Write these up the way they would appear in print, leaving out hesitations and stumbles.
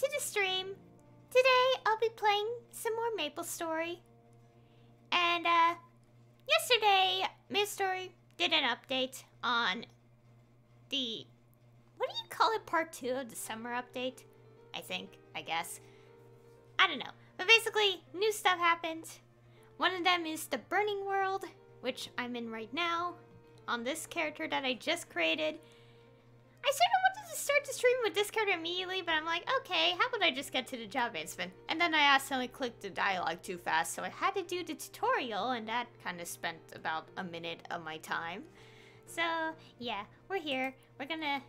to the stream. Today I'll be playing some more Maplestory. And yesterday Maplestory did an update on the, what do you call it, part 2 of the summer update? I guess. I don't know. But basically, new stuff happened. One of them is the Burning World, which I'm in right now, on this character that I just created. I sort of wanted to start the stream with this character immediately, but I'm like, okay, how about I just get to the job advancement? And then I accidentally clicked the dialogue too fast, so I had to do the tutorial, and that kind of spent about a minute of my time. So, yeah, we're here. We're gonna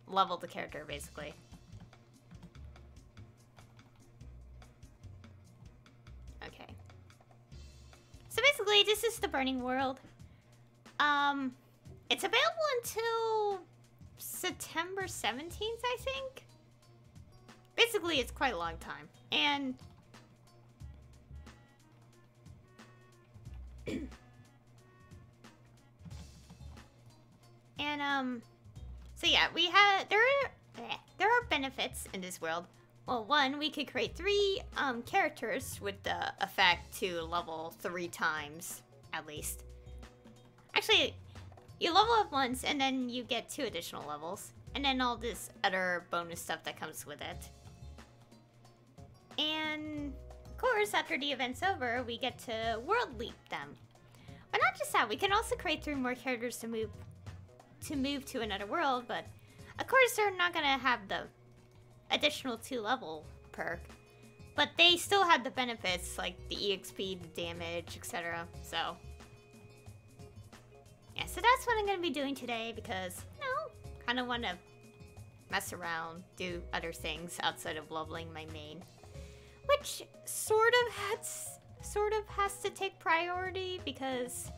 level the character, basically. Okay. So basically, this is the Burning World. It's available until September 17th, I think. Basically, it's quite a long time. And so yeah, there are benefits in this world. Well, one, we could create 3 characters with the effect to level 3 times at least. Actually, you level up once and then you get 2 additional levels, and then all this other bonus stuff that comes with it. And of course, after the event's over, we get to world leap them. But not just that, we can also create 3 more characters to move to another world, but of course they're not gonna have the additional 2 level perk, but they still have the benefits like the EXP, the damage, etc. So yeah, so that's what I'm gonna be doing today because, you know, kind of want to mess around, do other things outside of leveling my main, which sort of has to take priority because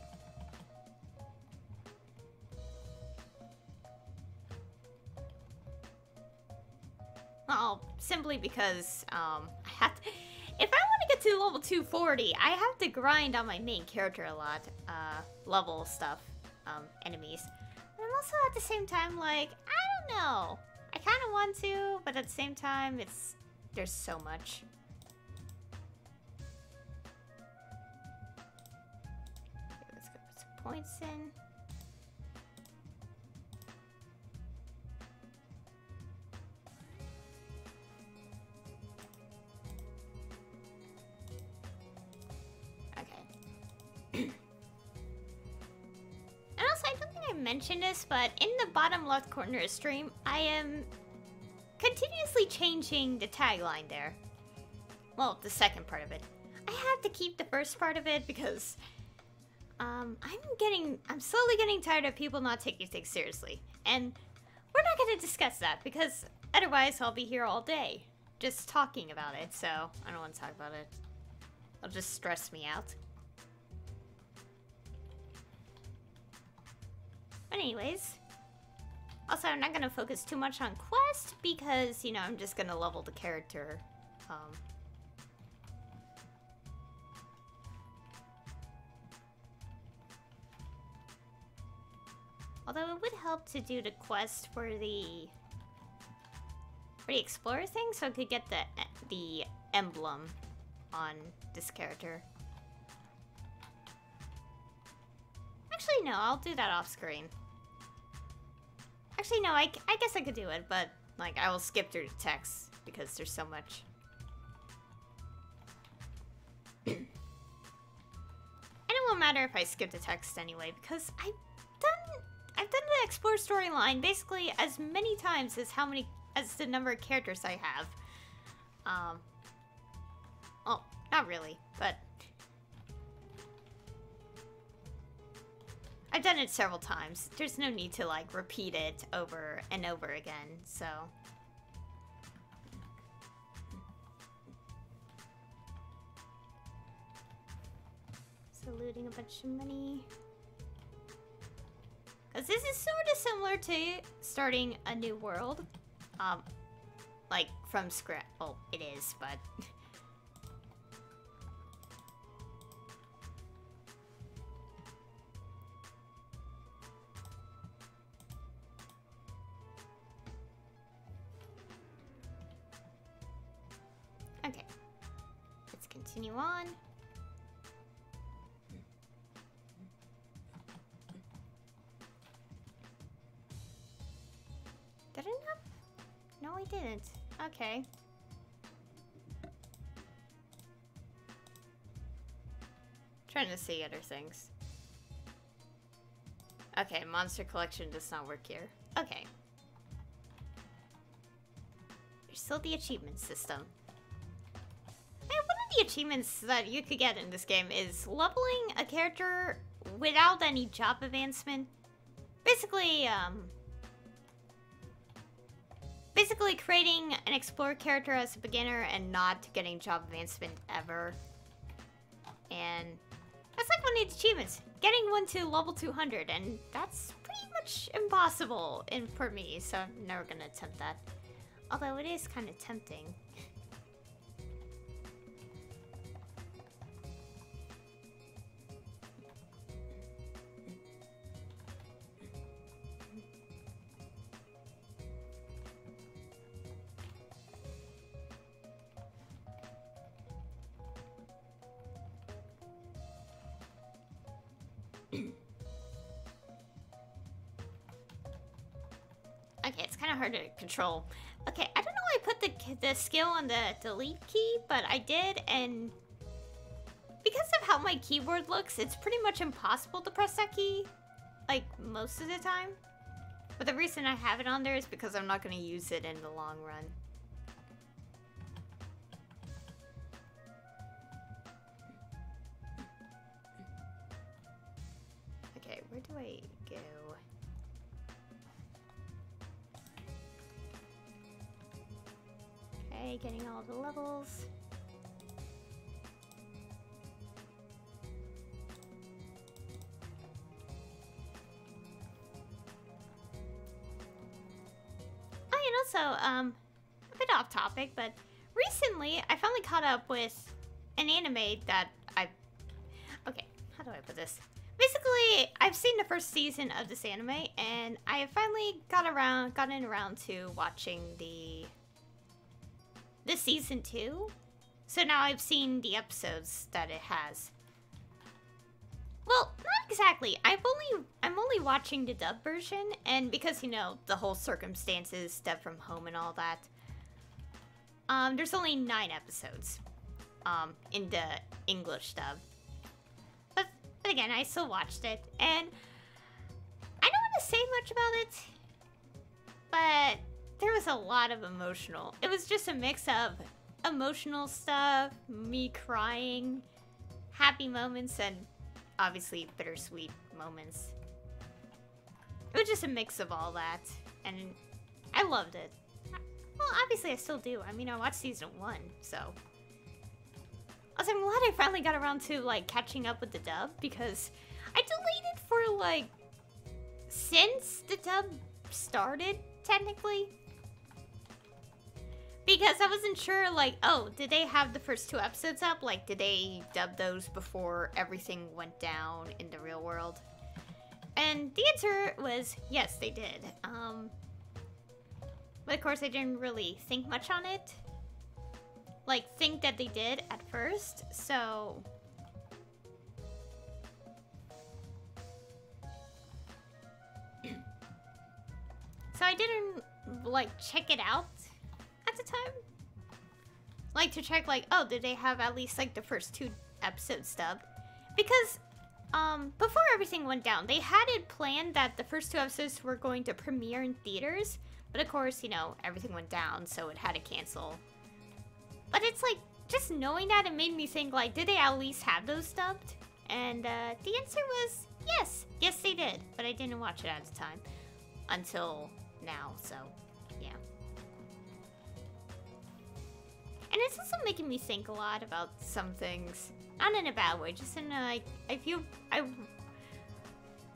simply because I have to, if I want to get to level 240, I have to grind on my main character a lot, level stuff, enemies. And I'm also at the same time like, I don't know, I kind of want to, but at the same time, there's so much. Okay, let's go put some points in. Mention this, but in the bottom left corner of the stream, I am continuously changing the tagline there. Well, the second part of it. I have to keep the first part of it because I'm slowly getting tired of people not taking things seriously. And we're not going to discuss that because otherwise I'll be here all day just talking about it, so I don't want to talk about it. It'll just stress me out. But anyways, also I'm not going to focus too much on quest because, you know, I'm just going to level the character. Although it would help to do the quest for the explorer thing so I could get the emblem on this character. Actually, no, I'll do that off screen. Actually, no, I guess I could do it, but, like, I will skip through the text because there's so much. And it won't matter if I skip the text anyway, because I've done the Explore storyline basically as many times as the number of characters I have. Well, not really, but I've done it several times. There's no need to, like, repeat it over and over again, so. So looting a bunch of money. Because this is sort of similar to starting a new world. Like, from scratch. Well, it is, but Continue on. Did I not? No, I didn't. Okay. Trying to see other things. Okay, monster collection does not work here. Okay. There's still the achievement system. And one of the achievements that you could get in this game is leveling a character without any job advancement. Basically creating an explorer character as a beginner and not getting job advancement ever. And that's like one of the achievements. Getting one to level 200, and that's pretty much impossible for me, so I'm never gonna attempt that. Although it is kind of tempting. Okay, it's kind of hard to control. Okay, I don't know why I put the skill on the delete key, but I did, and because of how my keyboard looks, it's pretty much impossible to press that key, like, most of the time. But the reason I have it on there is because I'm not going to use it in the long run. Okay, where do I go? Okay, getting all the levels. Oh, and also, a bit off topic, but recently I finally caught up with an anime that okay, how do I put this? Basically, I've seen the first season of this anime, and I have finally gotten around to watching the season 2. So now I've seen the episodes that it has. Well, not exactly. I'm only watching the dub version, and because, you know, the whole circumstances, step from home and all that, there's only 9 episodes in the English dub. But again, I still watched it, and I don't want to say much about it, but there was a lot of emotional. It was just a mix of emotional stuff, me crying, happy moments, and obviously bittersweet moments. It was just a mix of all that, and I loved it. Well, obviously I still do. I mean, I watched season 1, so. Also, I'm glad I finally got around to, like, catching up with the dub, because I deleted for, like, since the dub started, technically. Because I wasn't sure, like, oh, did they have the first 2 episodes up? Like, did they dub those before everything went down in the real world? And the answer was, yes, they did. But of course, I didn't really think much on it. Like, think that they did at first, so. So I didn't, like, check it out at the time. Like, to check, like, oh, did they have at least, like, the first 2 episodes dubbed? Because, before everything went down, they had it planned that the first 2 episodes were going to premiere in theaters. But of course, you know, everything went down, so it had to cancel. But it's like, just knowing that, it made me think, like, did they at least have those dubbed? And, the answer was yes. Yes, they did. But I didn't watch it at the time. Until now, so, yeah. And it's also making me think a lot about some things. Not in a bad way, just in a, like,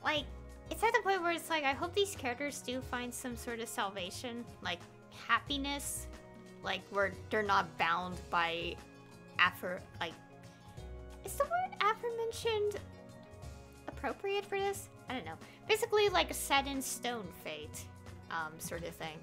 like, it's at the point where it's like, I hope these characters do find some sort of salvation, like, happiness, like, where they're not bound by, is the word aforementioned appropriate for this? I don't know. Basically, like, a set in stone fate, sort of thing.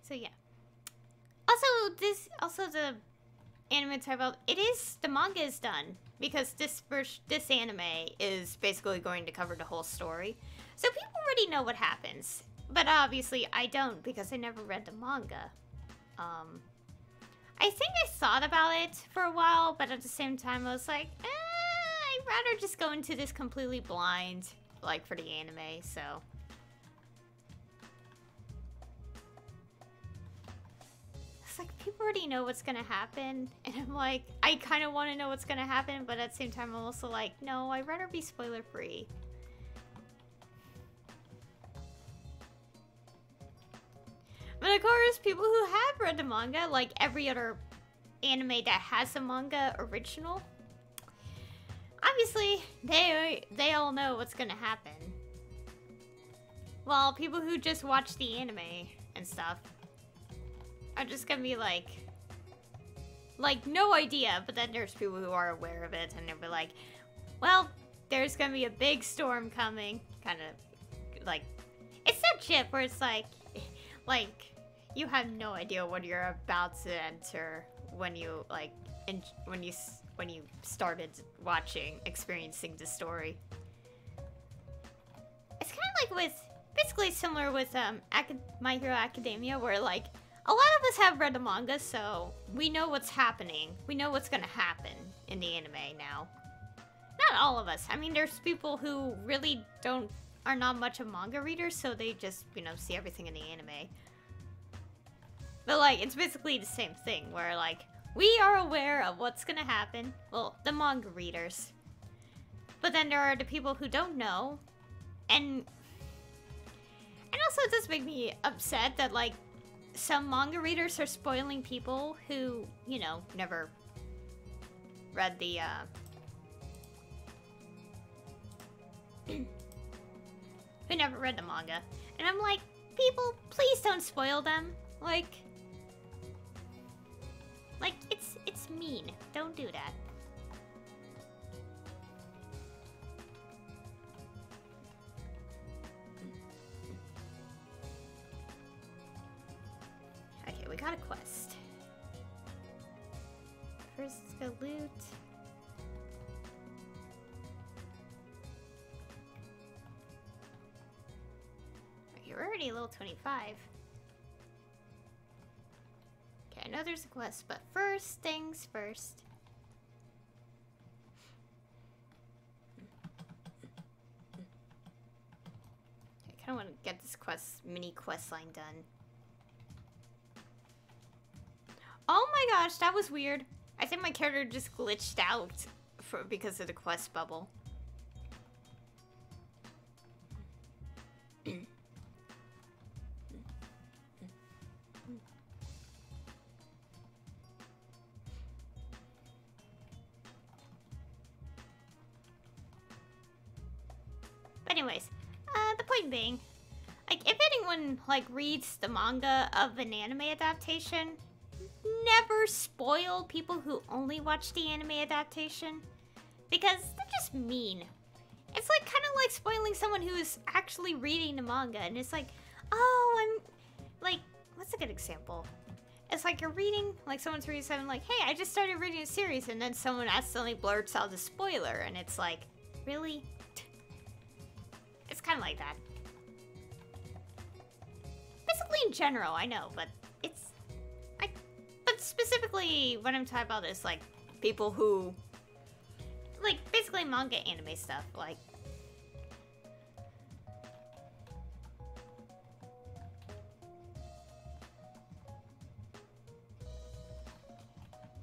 So yeah. Also the anime type about the manga is done because this anime is basically going to cover the whole story. So people already know what happens. But obviously I don't because I never read the manga. I think I thought about it for a while, but at the same time I was like, I'd rather just go into this completely blind, like for the anime, so. It's like, people already know what's gonna happen, and I'm like, I kind of want to know what's gonna happen, but at the same time I'm also like, no, I'd rather be spoiler free. But of course, people who have read the manga, like every other anime that has a manga original, obviously, they all know what's gonna happen. Well, people who just watch the anime and stuff are just gonna be like, no idea, but then there's people who are aware of it, and they'll be like, well, there's gonna be a big storm coming. Kind of, like, it's that shit where it's like, you have no idea what you're about to enter when you, like, when you started experiencing the story. It's kind of like basically similar with My Hero Academia, where like a lot of us have read the manga, so we know what's happening. We know what's gonna happen in the anime now. Not all of us. I mean, there's people who really are not much of manga readers, so they just, see everything in the anime. But like, it's basically the same thing, where like, we are aware of what's gonna happen. Well, the manga readers. But then there are the people who don't know. And also it does make me upset that like, some manga readers are spoiling people who, never read the, who never read the manga. And I'm like, people, please don't spoil them. Like, it's mean. Don't do that. Okay, we got a quest. First, let's go loot. You're already level 25. I know there's a quest, but first things first. I kind of want to get this mini quest line done. Oh my gosh, that was weird. I think my character just glitched out because of the quest bubble. Anyways, the point being, like, if anyone, like, reads the manga of an anime adaptation, never spoil people who only watch the anime adaptation, because they're just mean. It's, like, kind of like spoiling someone who's actually reading the manga, and it's like, oh, like, what's a good example? It's like you're reading, like, someone's reading something like, hey, I just started reading a series, and then someone accidentally blurts out a spoiler, and it's like, really? It's kind of like that. Basically in general, I know, but it's like, but specifically what I'm talking about is like people who, like, basically manga anime stuff, like.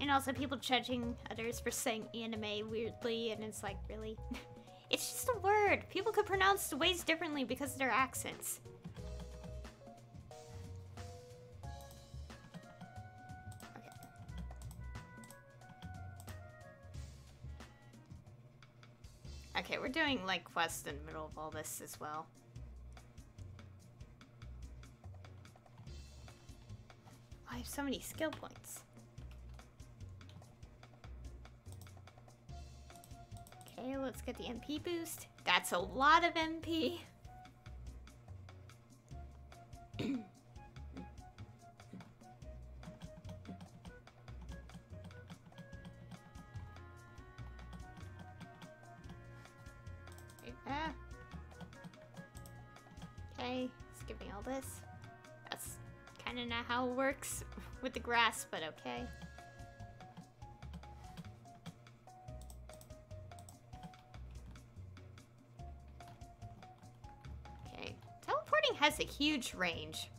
And also people judging others for saying anime weirdly, and it's like, really? It's just a word. People could pronounce the ways differently because of their accents. Okay, we're doing, like, quests in the middle of all this as well. I have so many skill points. Okay, let's get the MP boost. That's a lot of MP. skipping all this. That's kind of not how it works with the grass, but okay. Okay, teleporting has a huge range.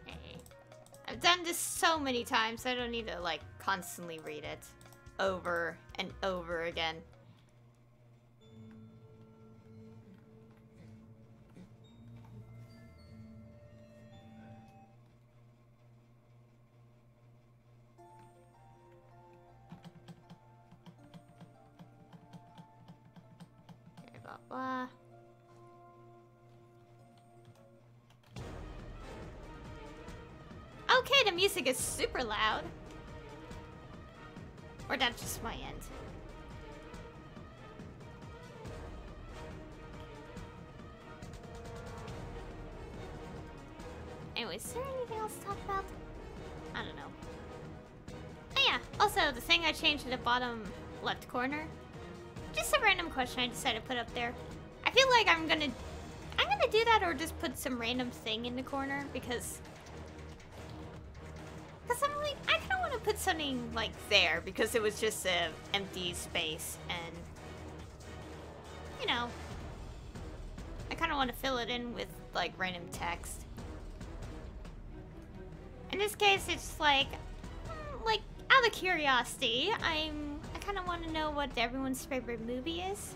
Okay. I've done this so many times, I don't need to, like, constantly read it over and over again. Okay, blah, blah. Okay, the music is super loud. Or that's just my end. Anyways, is there anything else to talk about? I don't know. Oh yeah, also the thing I changed in the bottom left corner. Just a random question I decided to put up there. I feel like I'm gonna do that or just put some random thing in the corner because I'm like, I kind of want to put something like there because it was just an empty space and, you know, I kind of want to fill it in with like random text. In this case, it's like out of curiosity, I kind of want to know what everyone's favorite movie is.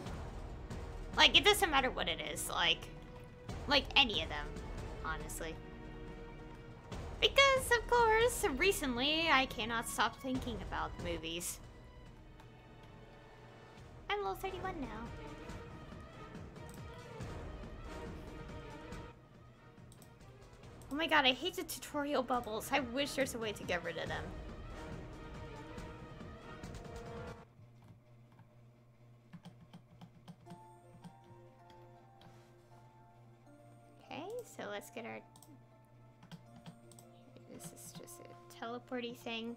Like, it doesn't matter what it is, like any of them, honestly. Because, of course, recently, I cannot stop thinking about movies. I'm level 31 now. Oh my god, I hate the tutorial bubbles. I wish there's a way to get rid of them. Okay, so let's get our... This is just a teleporty thing.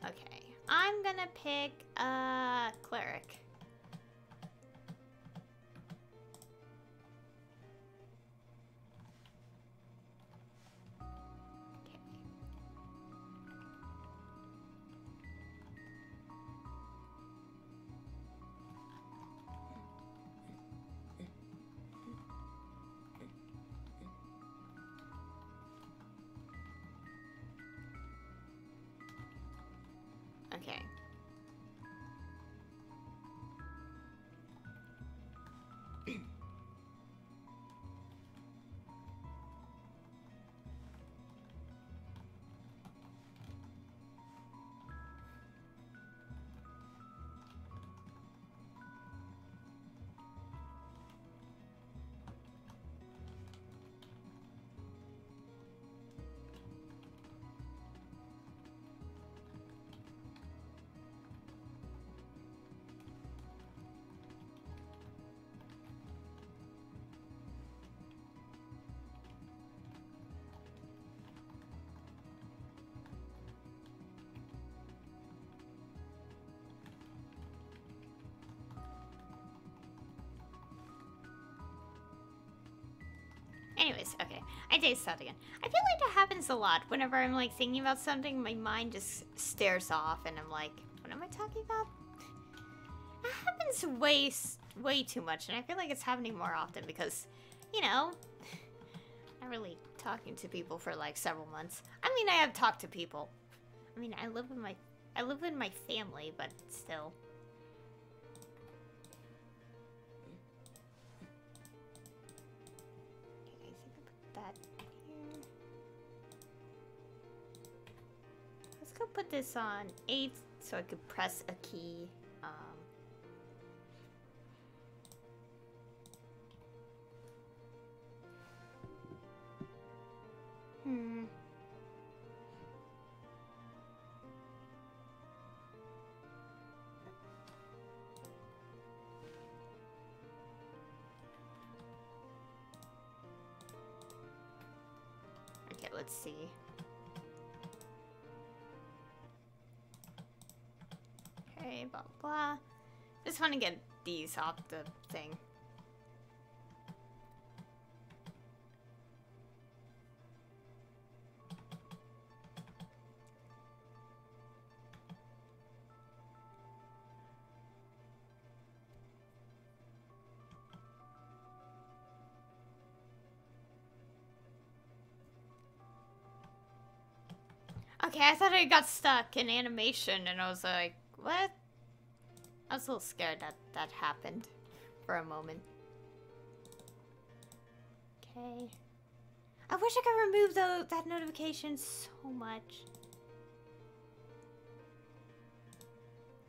Okay, I'm gonna pick a cleric. Okay. Anyways, okay. I dazed out again. I feel like that happens a lot. Whenever I'm like thinking about something, my mind just stares off and I'm like, what am I talking about? That happens way too much, and I feel like it's happening more often because, you know, I'm not really talking to people for like several months. I mean, I have talked to people. I mean, I live with my family, but still. That here. Let's go put this on 8 so I could press a key. let's see. Okay, blah, blah. Just want to get these off the thing. Okay, I thought I got stuck in animation, and I was like, what? I was a little scared that that happened for a moment. Okay. I wish I could remove that notification so much.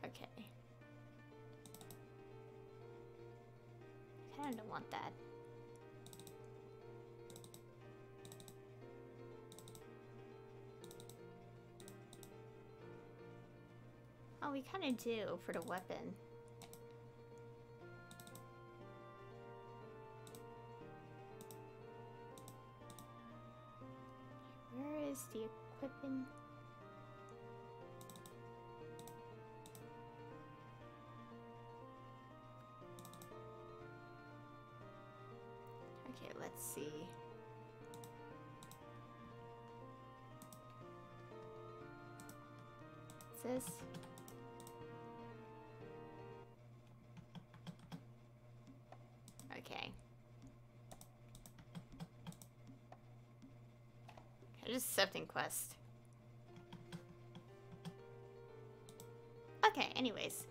Okay. I kind of don't want that. Oh, we kind of do for the weapon. Where is the equipment? Okay, let's see. What's this? Okay. Just accepting quest. Okay, anyways.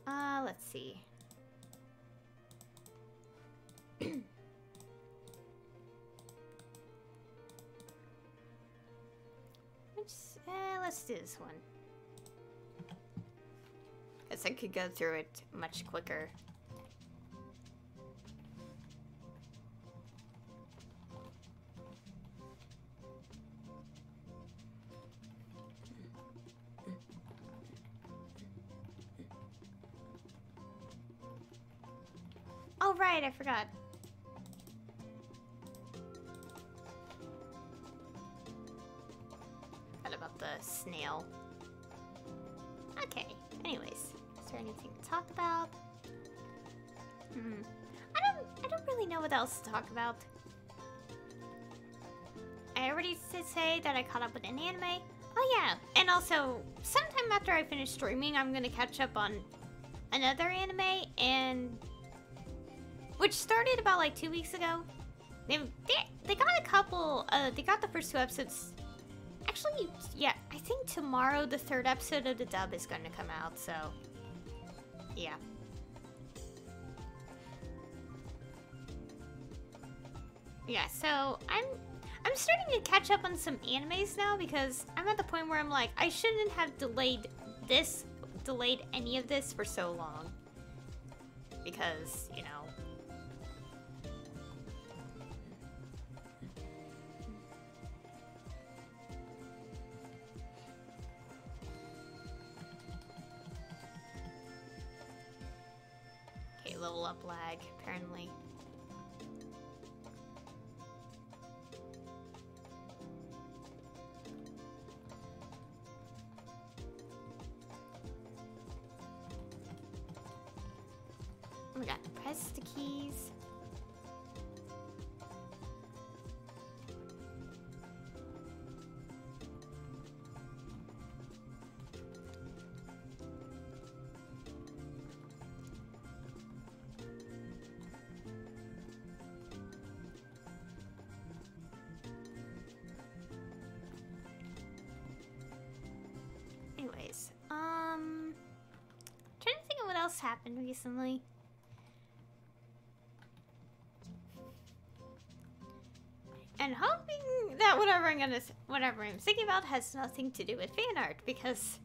Let's see. Let's do this one. Guess I could go through it much quicker. Oh, right, I forgot. Forgot about the snail. Okay, anyways. Is there anything to talk about? I don't really know what else to talk about. I already did say that I caught up with an anime. Oh yeah, and also, sometime after I finish streaming, I'm gonna catch up on another anime, and which started about like 2 weeks ago. They got a couple, they got the first 2 episodes. Actually, yeah, I think tomorrow the 3rd episode of the dub is going to come out, so yeah. Yeah, so I'm starting to catch up on some animes now because I'm at the point where I'm like, I shouldn't have delayed any of this for so long. Because, you know, level up lag, apparently. Oh my god, press the keys. Anyways, trying to think of what else happened recently. And hoping that whatever I'm thinking about has nothing to do with fan art, because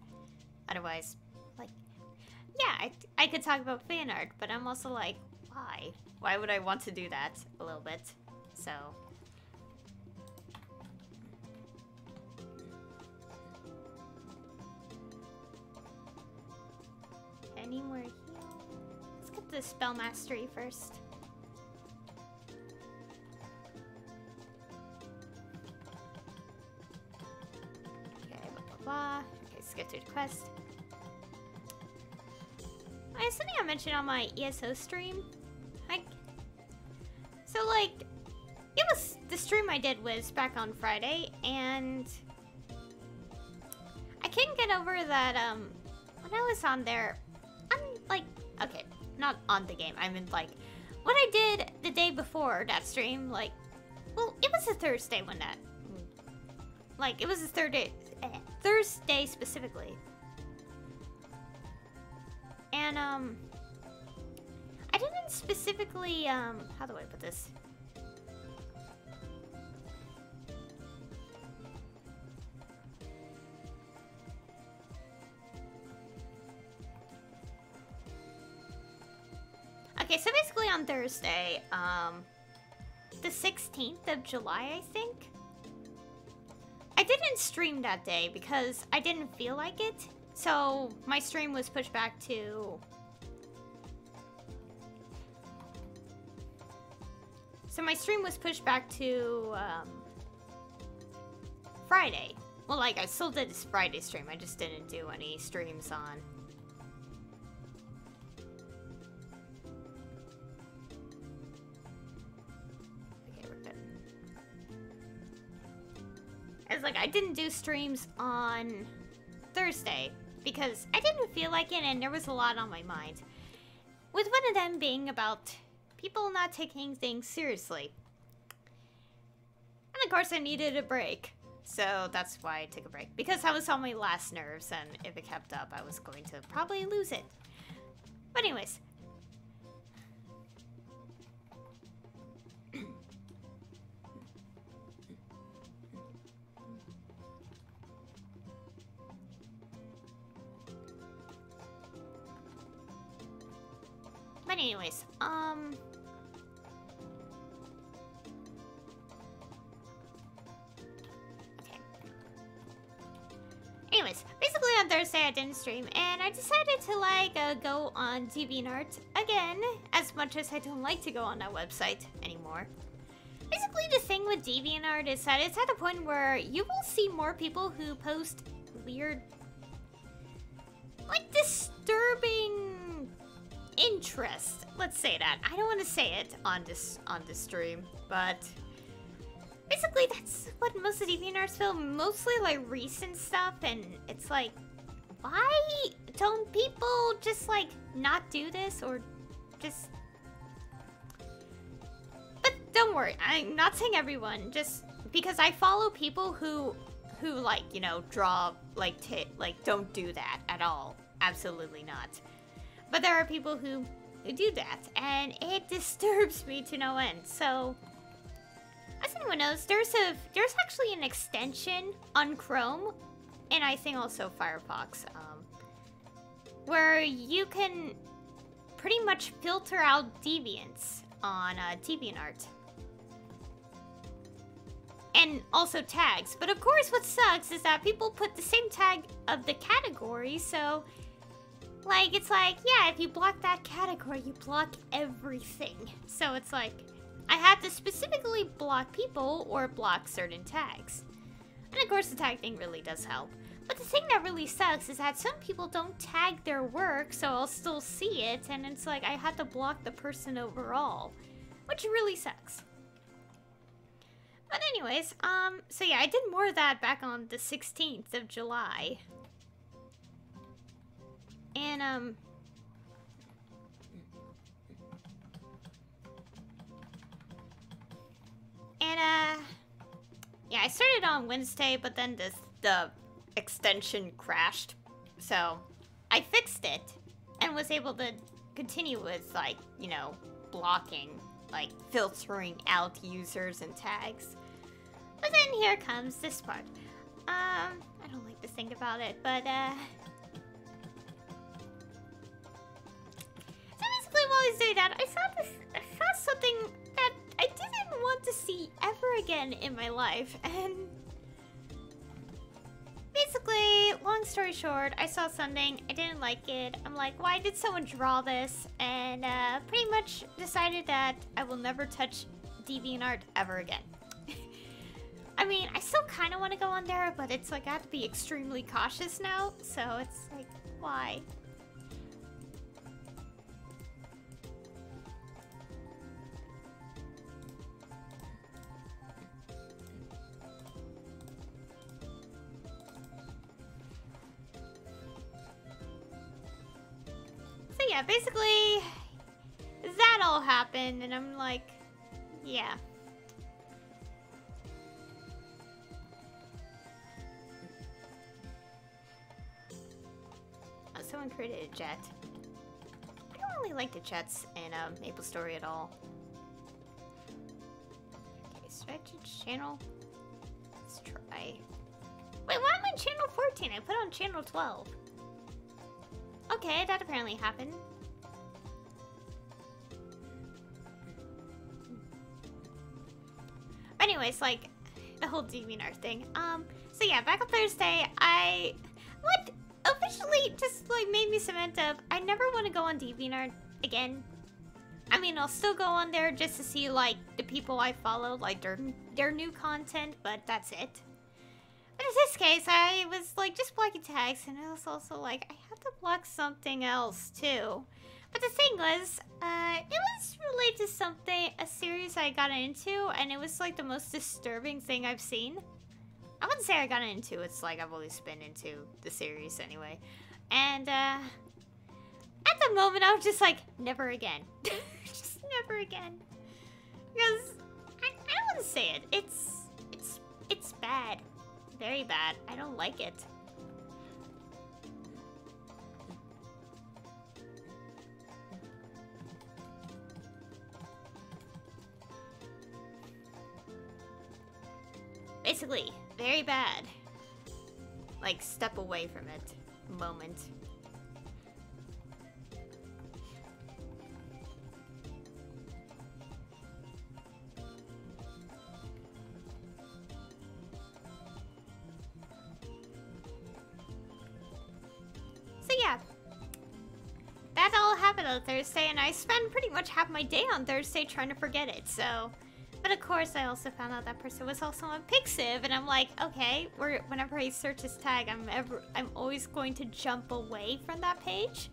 otherwise, like, yeah, I could talk about fan art, but I'm also like, why? Why would I want to do that a little bit? So. Any more heal? Let's get the spell mastery first. blah. Okay, let's get to the quest. Something I mentioned on my ESO stream. So like, it was, the stream I did was back on Friday, and I couldn't get over that, when I was on there, I'm like, okay, not on the game, I mean like, what I did the day before that stream, like, well, it was a Thursday when that, like, it was a Thursday specifically. And, I didn't specifically, how do I put this? Okay, so basically on Thursday, the 16th of July, I think. I didn't stream that day because I didn't feel like it. So my stream was pushed back to... Friday. Well, like, I still did this Friday stream. I just didn't do any streams on... Okay, we're good. It's like, I didn't do streams on Thursday because I didn't feel like it and there was a lot on my mind. With one of them being about people not taking things seriously. And of course I needed a break. So that's why I took a break. Because I was on my last nerves and if it kept up I was going to probably lose it. But anyways. But anyways, okay. Anyways, basically on Thursday I didn't stream, and I decided to, like, go on DeviantArt again, as much as I don't like to go on that website anymore. Basically, the thing with DeviantArt is that it's at a point where you will see more people who post weird, like, disturbing interest. Let's say that. I don't want to say it on this stream, but basically that's what most of DeviantArts film, mostly like recent stuff, and it's like, why don't people just like not do this or just... But don't worry, I'm not saying everyone, just because I follow people who like, you know, draw like don't do that at all. Absolutely not. But there are people who do that, and it disturbs me to no end. So, as anyone knows, there's actually an extension on Chrome, and I think also Firefox, where you can pretty much filter out deviants on DeviantArt. And also tags. But of course what sucks is that people put the same tag of the category, so... Like, it's like, yeah, if you block that category, you block everything. So it's like, I have to specifically block people or block certain tags. And of course the tag thing really does help. But the thing that really sucks is that some people don't tag their work, so I'll still see it, and it's like I had to block the person overall. Which really sucks. But anyways, so yeah, I did more of that back on the 16th of July. And, yeah, I started on Wednesday, but then the extension crashed. So, I fixed it, and was able to continue with, like, you know, blocking, like, filtering out users and tags. But then here comes this part. I don't like to think about it, but, while I was doing that, I saw something that I didn't want to see ever again in my life, and basically, long story short, I saw something, I didn't like it, I'm like, why did someone draw this? And pretty much decided that I will never touch DeviantArt ever again. I I mean, I still kind of want to go on there, but it's like I have to be extremely cautious now, so it's like, why? So yeah, basically, that all happened, and I'm like, yeah. Oh, someone created a jet. I don't really like the jets in Maplestory at all. Okay, stretch channel. Let's try. Wait, why am I on channel 14? I put on channel 12. Okay, that apparently happened. Anyways, like, the whole DeviantArt thing. So yeah, back on Thursday, what officially just, like, made me cement of, I never want to go on DeviantArt again. I mean, I'll still go on there just to see, like, the people I follow, like, their new content, but that's it. But in this case, I was, like, just blocking tags, and I was also like, I have to block something else, too. But the thing was, it was related to something, a series I got into, and it was, like, the most disturbing thing I've seen. I wouldn't say I got into, it's like I've always been into the series anyway. And, at the moment, I was just like, never again. Just never again. Because, I don't want to say it, it's bad. Very bad. I don't like it. Basically, very bad. Like, step away from it moment. So yeah, that all happened on Thursday, and I spent pretty much half my day on Thursday trying to forget it, so... But of course, I also found out that person was also on Pixiv, and I'm like, okay, whenever I search his tag, I'm always going to jump away from that page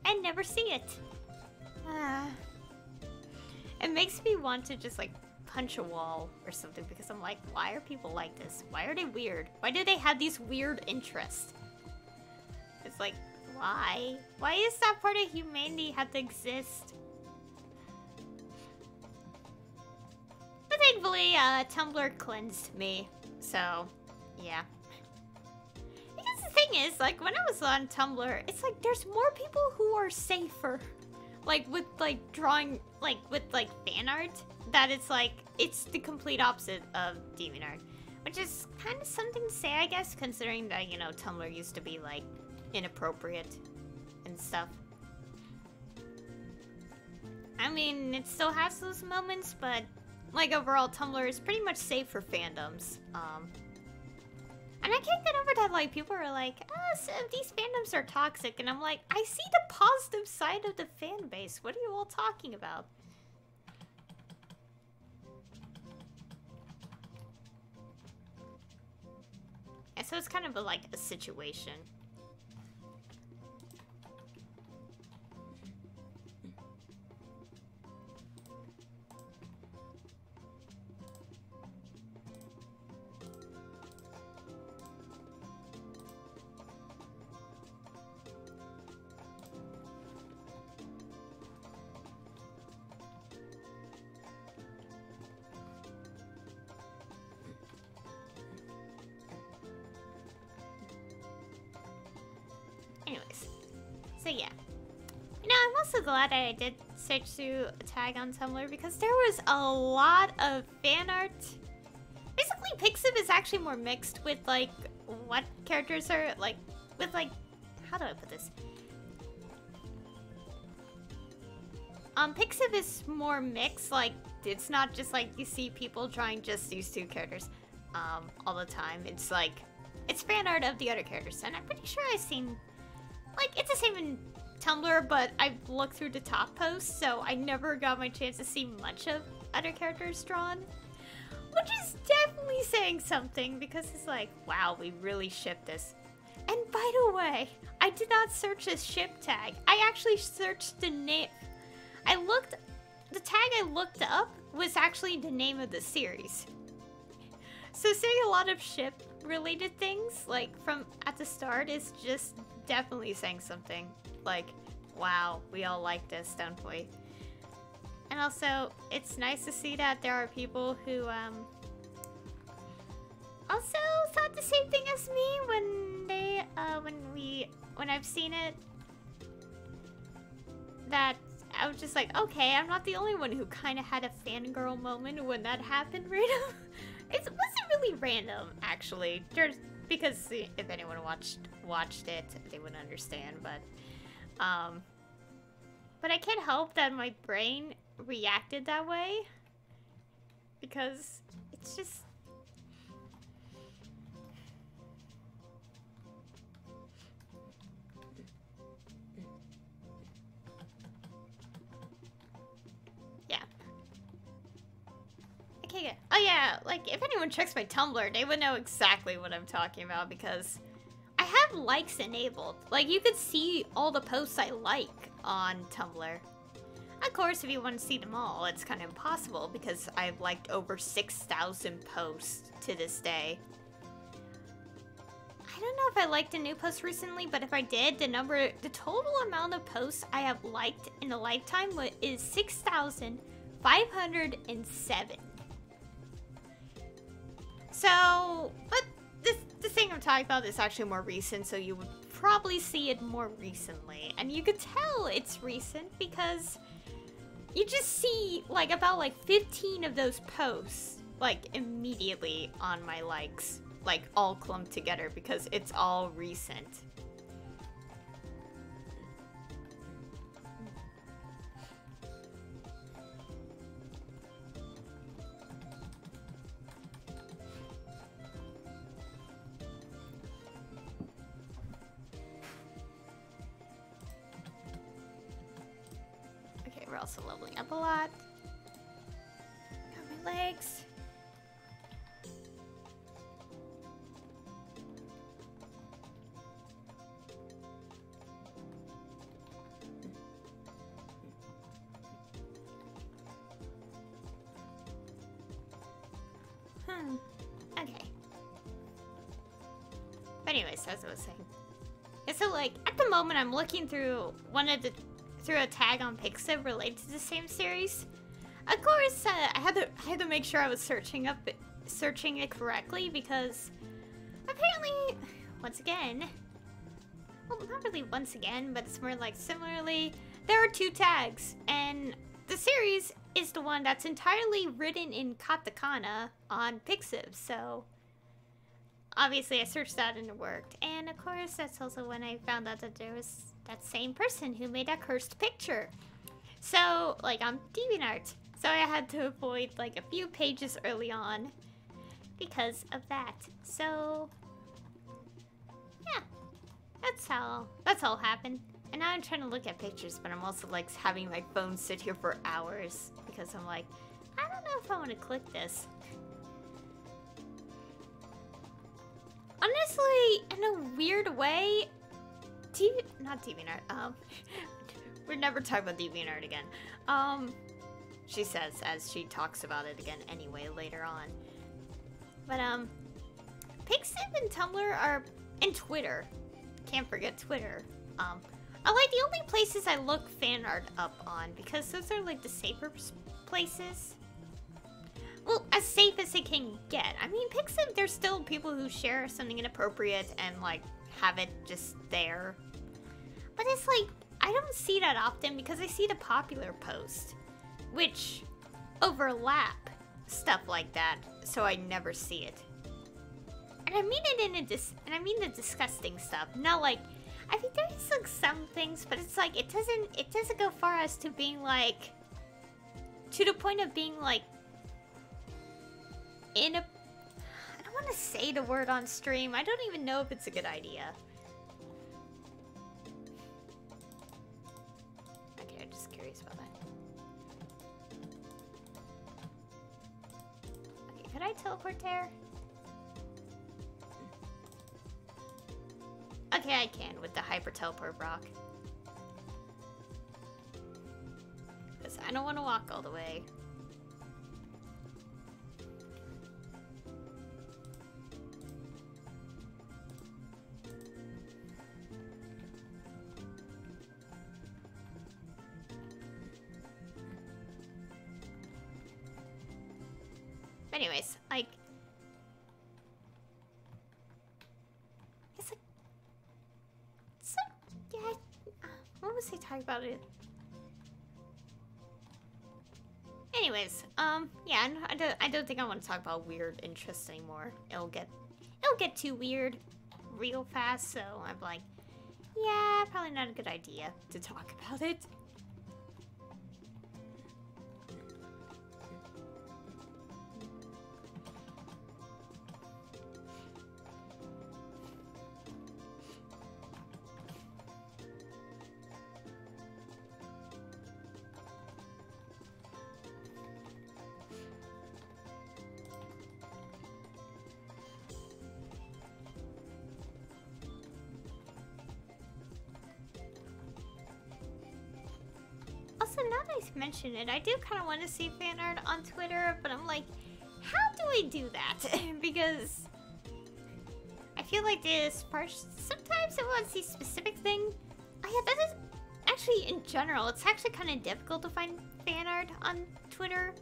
and never see it. It makes me want to just, like, punch a wall or something, because I'm like, why are people like this? Why are they weird? Why do they have these weird interests? It's like, why? Why is that part of humanity have to exist? But thankfully, Tumblr cleansed me, so, yeah. Because the thing is, like, when I was on Tumblr, it's like, there's more people who are safer. Like, with, like, drawing, like, with, like, fan art, that it's, like, it's the complete opposite of DeviantArt. Which is kind of something to say, I guess, considering that, you know, Tumblr used to be, like, inappropriate and stuff. I mean, it still has those moments, but... Like, overall, Tumblr is pretty much safe for fandoms. And I can't get over that, like, people are like, so these fandoms are toxic. And I'm like, I see the positive side of the fan base. What are you all talking about? And so it's kind of like a situation. Anyways, so yeah. You know, I'm also glad that I did search through a tag on Tumblr because there was a lot of fan art. Basically, Pixiv is actually more mixed with, like, what characters are, like, with, like, how do I put this? Pixiv is more mixed, like, it's not just, like, you see people drawing just these two characters, all the time. It's, like, it's fan art of the other characters, and I'm pretty sure I've seen... Like, it's the same in Tumblr, but I've looked through the top posts, so I never got my chance to see much of other characters drawn. Which is definitely saying something because it's like, wow, we really shipped this. And by the way, I did not search this ship tag. I actually searched the name. The tag I looked up was actually the name of the series. So saying a lot of ship related things, like from at the start, is just definitely saying something. Like, wow, we all like this, don't we? And also, it's nice to see that there are people who, also thought the same thing as me when they, when I've seen it. That I was just like, okay, I'm not the only one who kind of had a fangirl moment when that happened, random. It wasn't really random, actually. Just because if anyone watched it, they would understand. But I can't help that my brain reacted that way because it's just. Okay, good. Oh yeah, like if anyone checks my Tumblr, they would know exactly what I'm talking about because I have likes enabled. Like you could see all the posts I like on Tumblr. Of course, if you want to see them all, it's kind of impossible because I've liked over 6,000 posts to this day. I don't know if I liked a new post recently, but if I did, the total amount of posts I have liked in a lifetime is 6,507. So, but the thing I'm talking about is actually more recent, so you would probably see it more recently. And you could tell it's recent because you just see like about like 15 of those posts like immediately on my likes, like all clumped together because it's all recent. We're also leveling up a lot. Got my legs. Okay. But anyways, as I was saying. Yeah, so like at the moment I'm looking through through a tag on Pixib related to the same series. Of course, I had to make sure I was searching it correctly because apparently, once again, well, not really once again, but it's more like similarly, there are two tags, and the series is the one that's entirely written in katakana on Pixib. So obviously, I searched that and it worked, and of course, that's also when I found out that there was that same person who made that cursed picture. So, like, on DeviantArt. So I had to avoid, like, a few pages early on because of that. So, yeah. That's all happened. And now I'm trying to look at pictures, but I'm also, like, having my phone sit here for hours because I'm like, I don't know if I want to click this. Honestly, in a weird way, not DeviantArt, we're never talking about DeviantArt again. She says as she talks about it again anyway later on. But, Pixib and Tumblr are, and Twitter, can't forget Twitter, are like the only places I look fan art up on because those are like the safer places. Well, as safe as it can get. I mean, Pixib, there's still people who share something inappropriate and like have it just there. But it's like, I don't see that often because I see the popular post, which overlap stuff like that, so I never see it. And I mean it and I mean the disgusting stuff, not like, I think there's like some things, but it's like, it doesn't go far as to being like, to the point of being like, I don't want to say the word on stream, I don't even know if it's a good idea. Okay, I'm just curious about that. Okay, could I I teleport there? Okay, I can with the hyper teleport rock. Because I don't want to walk all the way. Anyways, like, it's like, yeah, what was he talking about it? Anyways, yeah, I don't think I want to talk about weird interests anymore. It'll get too weird real fast, so I'm like, yeah, probably not a good idea to talk about it. Also, now that I mention it, I do kind of want to see fan art on Twitter, but I'm like, how do I do that? Because I feel like this part, sometimes I want to see specific thing. Oh yeah, that is actually, in general, it's actually kind of difficult to find fan art on Twitter.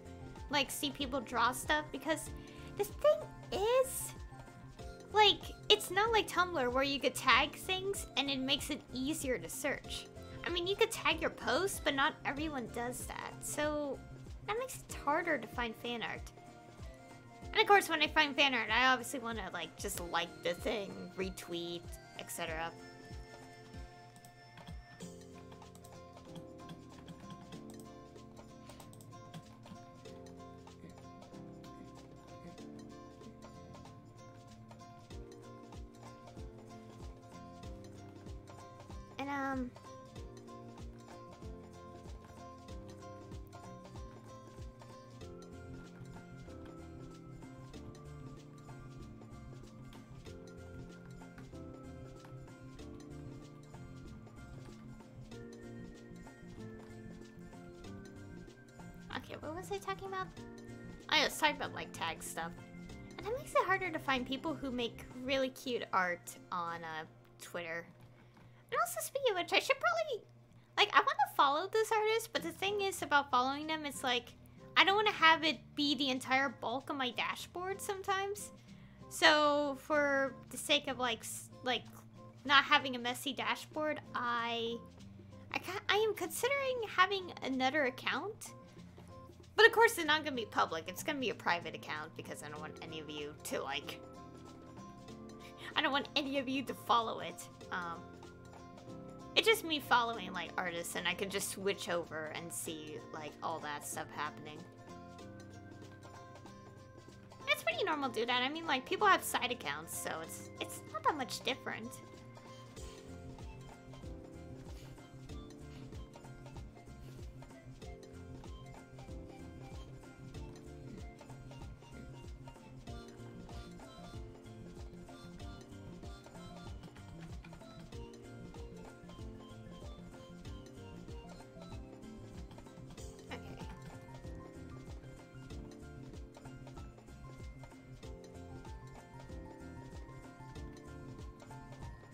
Like, see people draw stuff, because the thing is, like, it's not like Tumblr where you could tag things and it makes it easier to search. I mean, you could tag your posts, but not everyone does that. So that makes it harder to find fan art. And of course, when I find fan art, I obviously want to, like, just like the thing, retweet, etc. And, okay, what was I talking about? I was talking about, like, tag stuff. And that makes it harder to find people who make really cute art on Twitter. And also, speaking of which, I should probably, like, I want to follow this artist, but the thing is about following them, it's like, I don't want to have it be the entire bulk of my dashboard sometimes. So, for the sake of, like not having a messy dashboard, I am considering having another account. But of course, it's not going to be public. It's going to be a private account because I don't want any of you to, like, I don't want any of you to follow it. It's just me following, like, artists, and I can just switch over and see, like, all that stuff happening. It's pretty normal to do that. I mean, like, people have side accounts, so it's not that much different.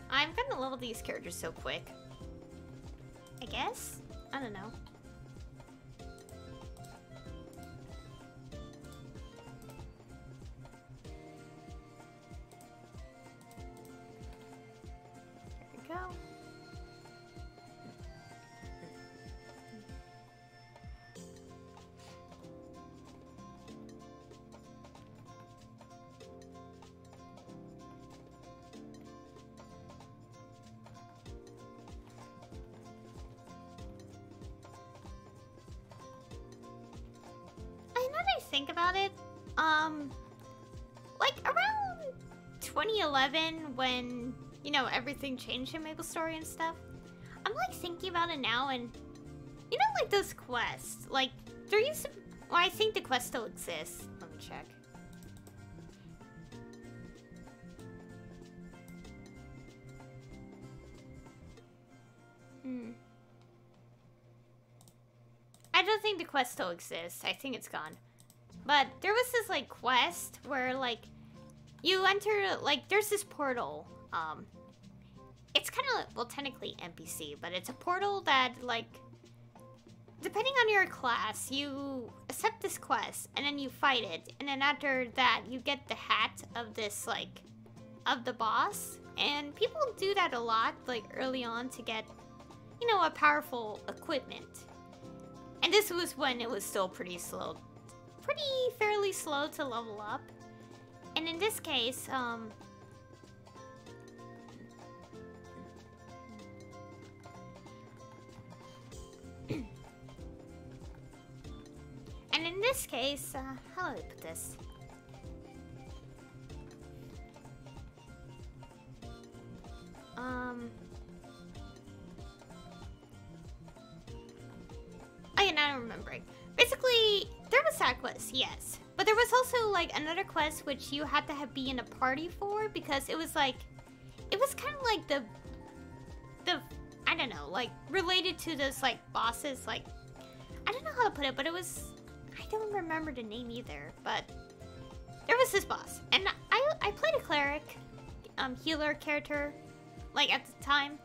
I'm gonna level these characters so quick. I guess? I don't know. There we go. Think about it, like around 2011 when, you know, everything changed in Maplestory and stuff, I'm like thinking about it now, and you know, like those quests, like there used to, well, I think the quest still exists, let me check. Hmm. I don't think the quest still exists. I think it's gone. But there was this, like, quest where, like, you enter, like, there's this portal. It's kind of, well, technically NPC, but it's a portal that, like, depending on your class, you accept this quest, and then you fight it. And then after that, you get the hat of this, like, of the boss. And people do that a lot, like, early on to get, you know, a powerful equipment. And this was when it was still pretty slow. Fairly slow to level up. And in this case, and in this case, how do I put this? Oh yeah, now I'm remembering. Basically, there was that quest, yes. But there was also, like, another quest which you had to be in a party for, because it was, like, it was kind of like the, I don't know, like, related to those, like, bosses, like, I don't know how to put it, but it was, I don't remember the name either, but there was this boss. And I played a cleric, healer character, like, at the time.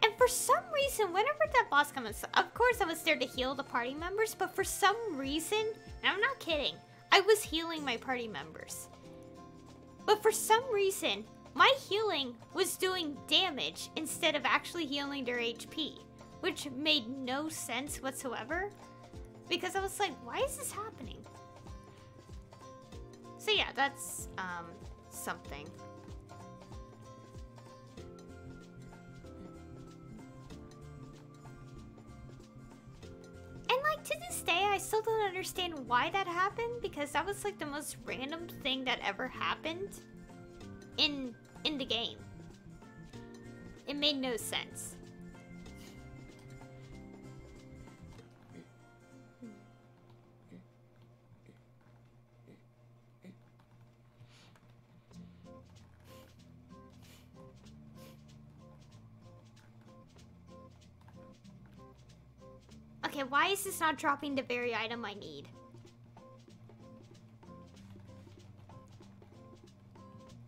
And for some reason, whenever that boss comes, of course I was there to heal the party members, but for some reason, and I'm not kidding, I was healing my party members. But for some reason, my healing was doing damage instead of actually healing their HP, which made no sense whatsoever, because I was like, why is this happening? So yeah, that's, something. And, like, to this day, I still don't understand why that happened, because that was, like, the most random thing that ever happened in the game. It made no sense. Okay, why is this not dropping the very item I need?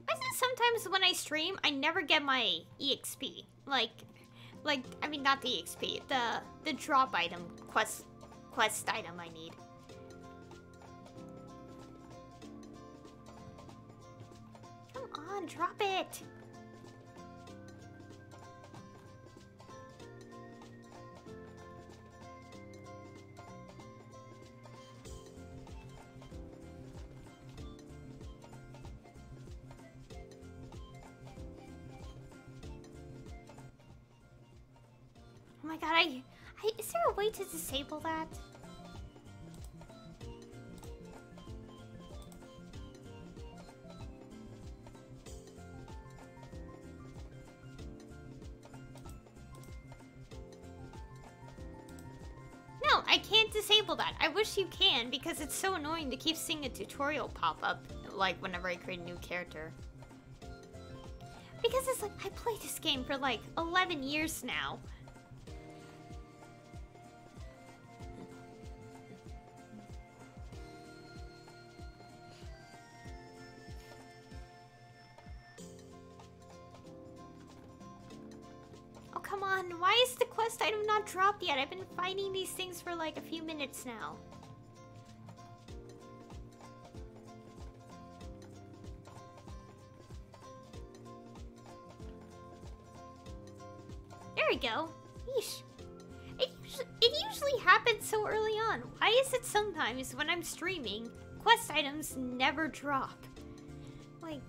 Why is it sometimes when I stream, I never get my EXP? Like, I mean, not the EXP, the drop item, quest item I need. Come on, drop it! Oh my god, is there a way to disable that? No, I can't disable that. I wish you can, because it's so annoying to keep seeing a tutorial pop up, like, whenever I create a new character. Because it's like, I played this game for like 11 years now. Oh, come on. Why is the quest item not dropped yet? I've been fighting these things for like a few minutes now. There we go. Yeesh. It usually happens so early on. Why is it sometimes when I'm streaming, quest items never drop? Like...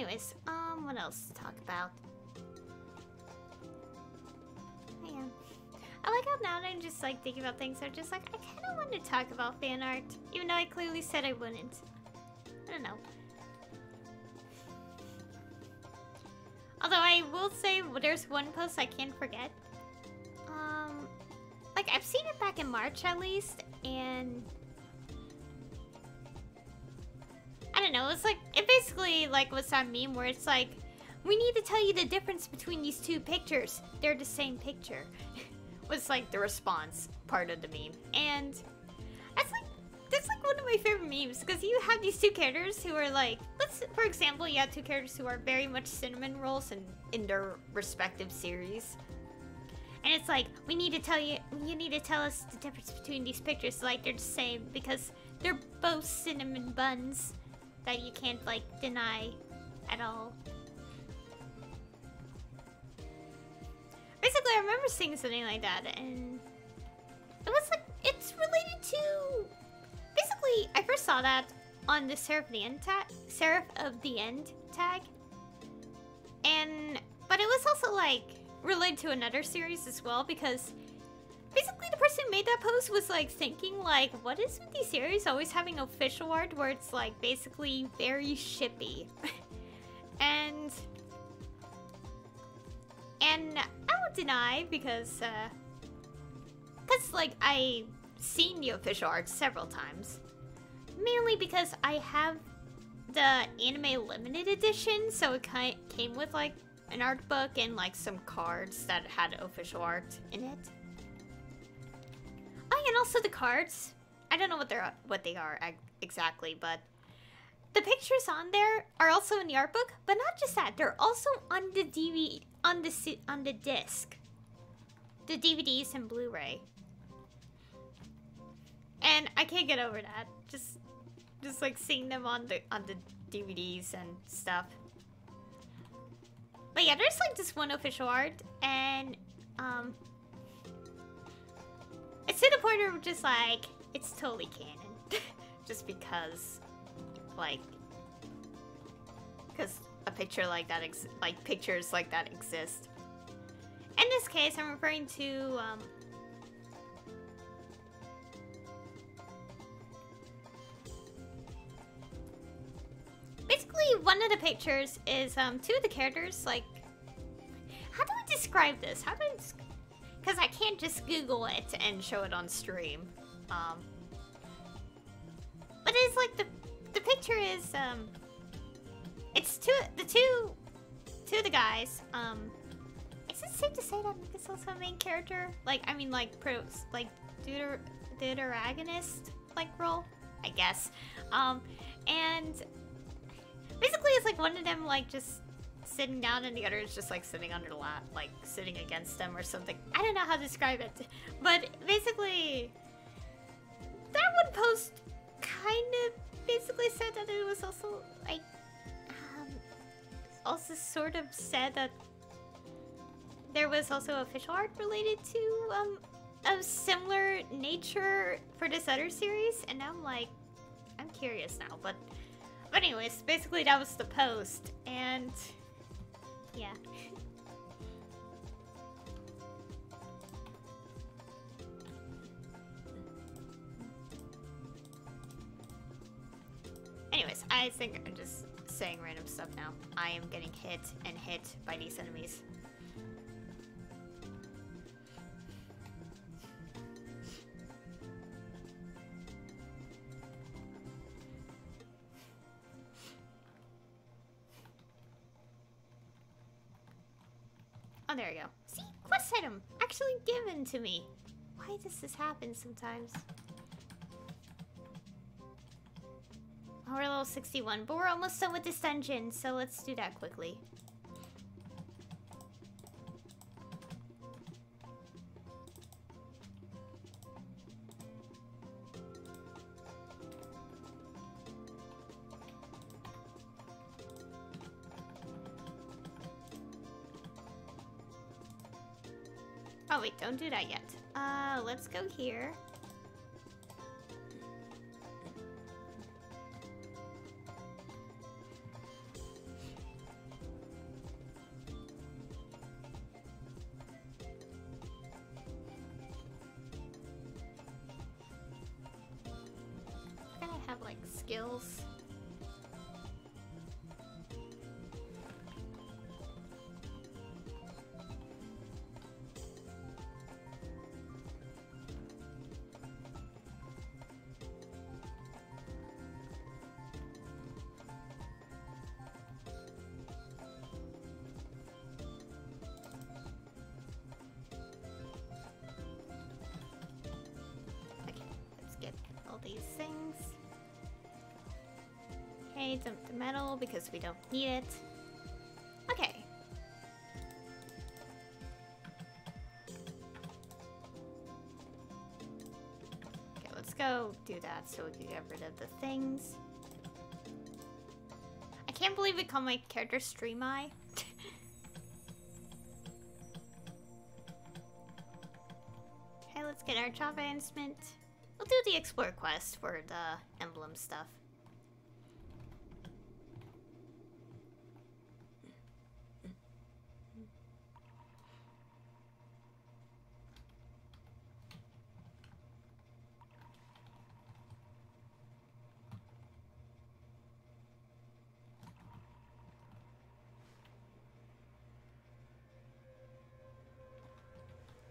anyways, what else to talk about? Yeah. I like how now that I'm just like thinking about things, I'm just like, I kind of want to talk about fan art, even though I clearly said I wouldn't. I don't know. Although I will say, there's one post I can't forget. Like I've seen it back in March at least, and I don't know. It's like it basically like was that meme where it's like, we need to tell you the difference between these two pictures. They're the same picture. Was like the response part of the meme, and that's like one of my favorite memes because you have these two characters who are like, for example, you have two characters who are very much cinnamon rolls in their respective series, and it's like you need to tell us the difference between these pictures, like they're the same because they're both cinnamon buns that you can't like deny at all. Basically, I remember seeing something like that, and it was like, it's related to... Basically, I first saw that on the Seraph of the End tag. But it was also, like, related to another series as well, because basically the person who made that post was, like, thinking, like, what is with these series always having official art where it's, like, basically very shippy? And I won't deny because like I've seen the official art several times, mainly because I have the anime limited edition, so it came with like an art book and like some cards that had official art in it. Oh, and also the cards. I don't know what they are exactly, but the pictures on there are also in the art book. But not just that, they're also on the DVD. On the disc, the DVDs and Blu-ray, and I can't get over that. Just like seeing them on the DVDs and stuff. But yeah, there's like this one official art, and it's to the point where we're just like, it's totally canon, just because, like, because a picture like that, pictures like that exist. In this case, I'm referring to, basically, one of the pictures is, two of the characters, like, how do I describe this? Because I can't just Google it and show it on stream. But it's like, the picture is, it's two of the guys. Is it safe to say that Mika's also a main character? Like, I mean, like, deuteragonist, like, role? I guess. And basically it's like one of them, like, just sitting down and the other is just, like, sitting on their lap, like, sitting against them or something. I don't know how to describe it. But basically, that one post kind of basically said that it was also, like, also sort of said that there was also official art related to a similar nature for this other series, and now I'm like, I'm curious now, but anyways, basically that was the post, and yeah. Anyways, I think I'm just saying random stuff now. I am getting hit and hit by these enemies. Oh, there we go. See? Quest item! Actually given to me. Why does this happen sometimes? Oh, we're level 61, but we're almost done with this dungeon, so let's do that quickly. Oh wait, don't do that yet. Let's go here. skills. These things. Okay, dump the metal because we don't need it. Okay. Okay, let's go do that so we can get rid of the things. I can't believe we call my character Stream Eye. Okay, let's get our job advancement. We'll do the explore quest for the emblem stuff.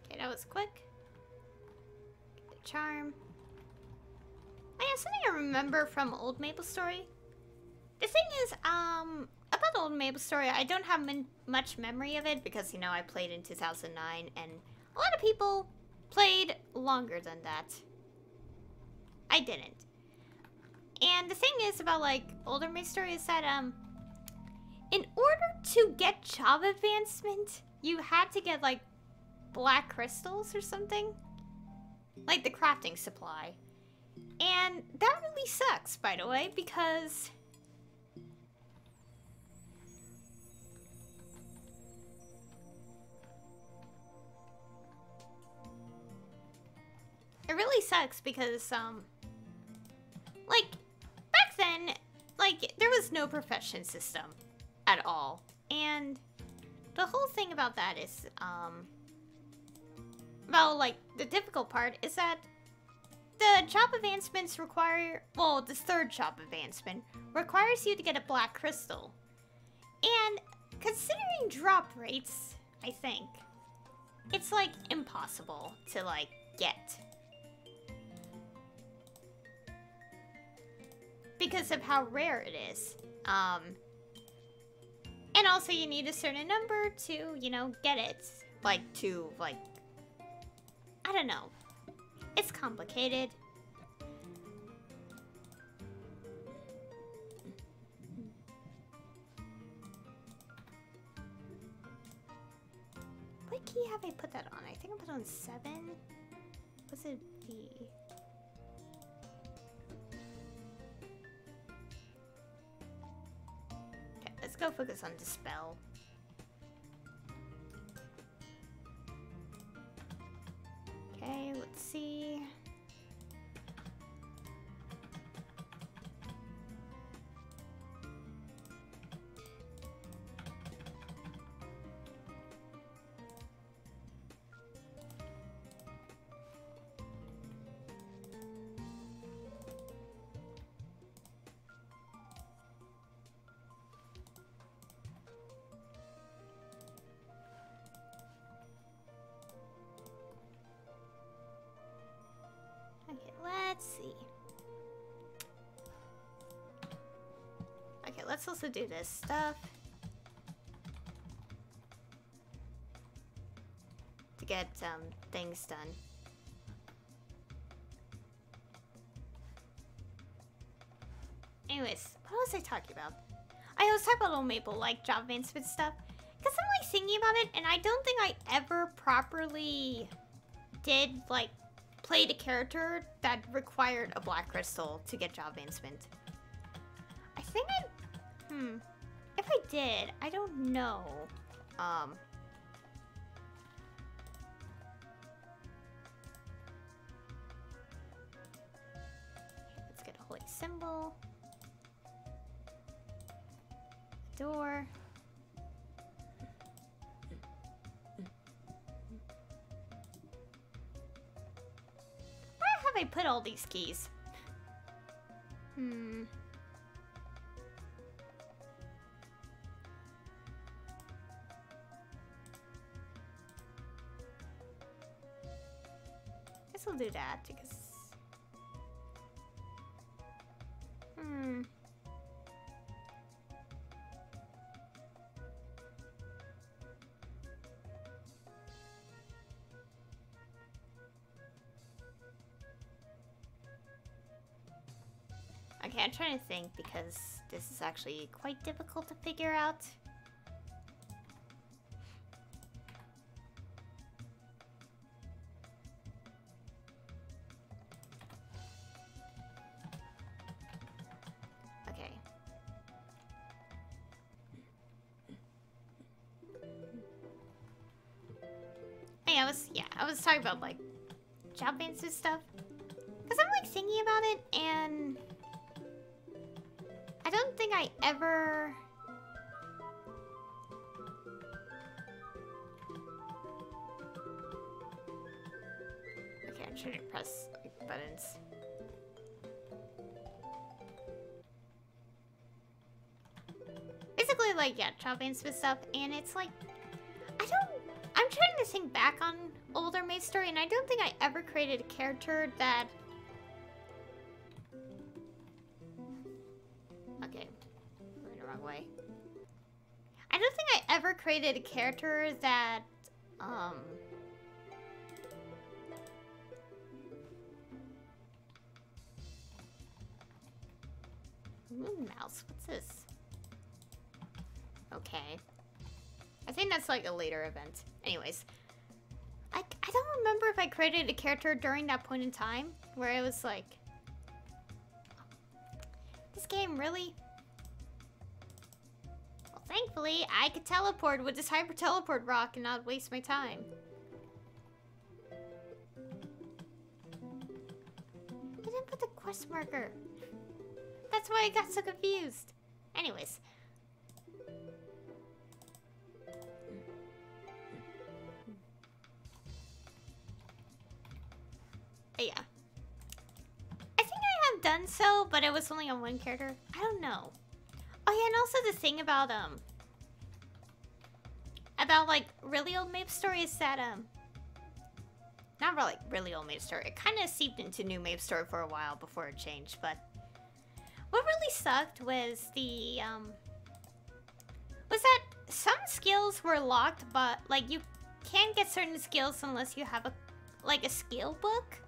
Okay, that was quick. Get the charm. Oh yeah, something I remember from old Maplestory. The thing is, about old Maplestory, I don't have much memory of it because, you know, I played in 2009 and a lot of people played longer than that. I didn't. And the thing is about, like, older Maplestory is that, in order to get job advancement, you had to get, like, black crystals or something. Like the crafting supply. And that really sucks, by the way, because it really sucks because, like, back then, like, there was no profession system at all. And the whole thing about that is, well, like, the difficult part is that the job advancements require, well, the third job advancement requires you to get a black crystal. And considering drop rates, I think, it's, like, impossible to, like, get. Because of how rare it is. And also you need a certain number to, you know, get it. Like, to, like, I don't know. It's complicated. What key have I put that on? I think I put it on 7. Was it V? Okay, let's go focus on Dispel. Okay, let's see. Okay, let's see. Okay, let's also do this stuff. To get, things done. Anyways, what was I talking about? I was talking about Old Maple, like, job advancement stuff. Because I'm, like, thinking about it, and I don't think I ever properly did, like, played a character that required a black crystal to get job advancement. I think if I did, I don't know. Let's get a holy symbol. Door. Where have I put all these keys? Hmm. Guess we'll do that because. Hmm. Okay, I'm trying to think because this is actually quite difficult to figure out. Okay. Hey, I was talking about like job bands and stuff. Cause I'm like thinking about it and I don't think I ever... Okay, I'm trying to press like, buttons. Basically, like, yeah, chopping with stuff, and it's like... I'm trying to think back on older Maplestory, and I don't think I ever created a character that... Okay, we're in the wrong way. I don't think I ever created a character that, Moon Mouse, what's this? Okay. I think that's like a later event. Anyways. I don't remember if I created a character during that point in time where it was like... This game really... Well, thankfully, I could teleport with this hyper teleport rock and not waste my time. I didn't put the quest marker. That's why I got so confused. Anyways. Yeah. I think I have done so, but it was only on one character. I don't know. Oh yeah, and also the thing about like really old Maplestory is that not really, really old Maplestory. It kind of seeped into new Maplestory for a while before it changed, but what really sucked was the was that some skills were locked, but like you can't get certain skills unless you have a skill book,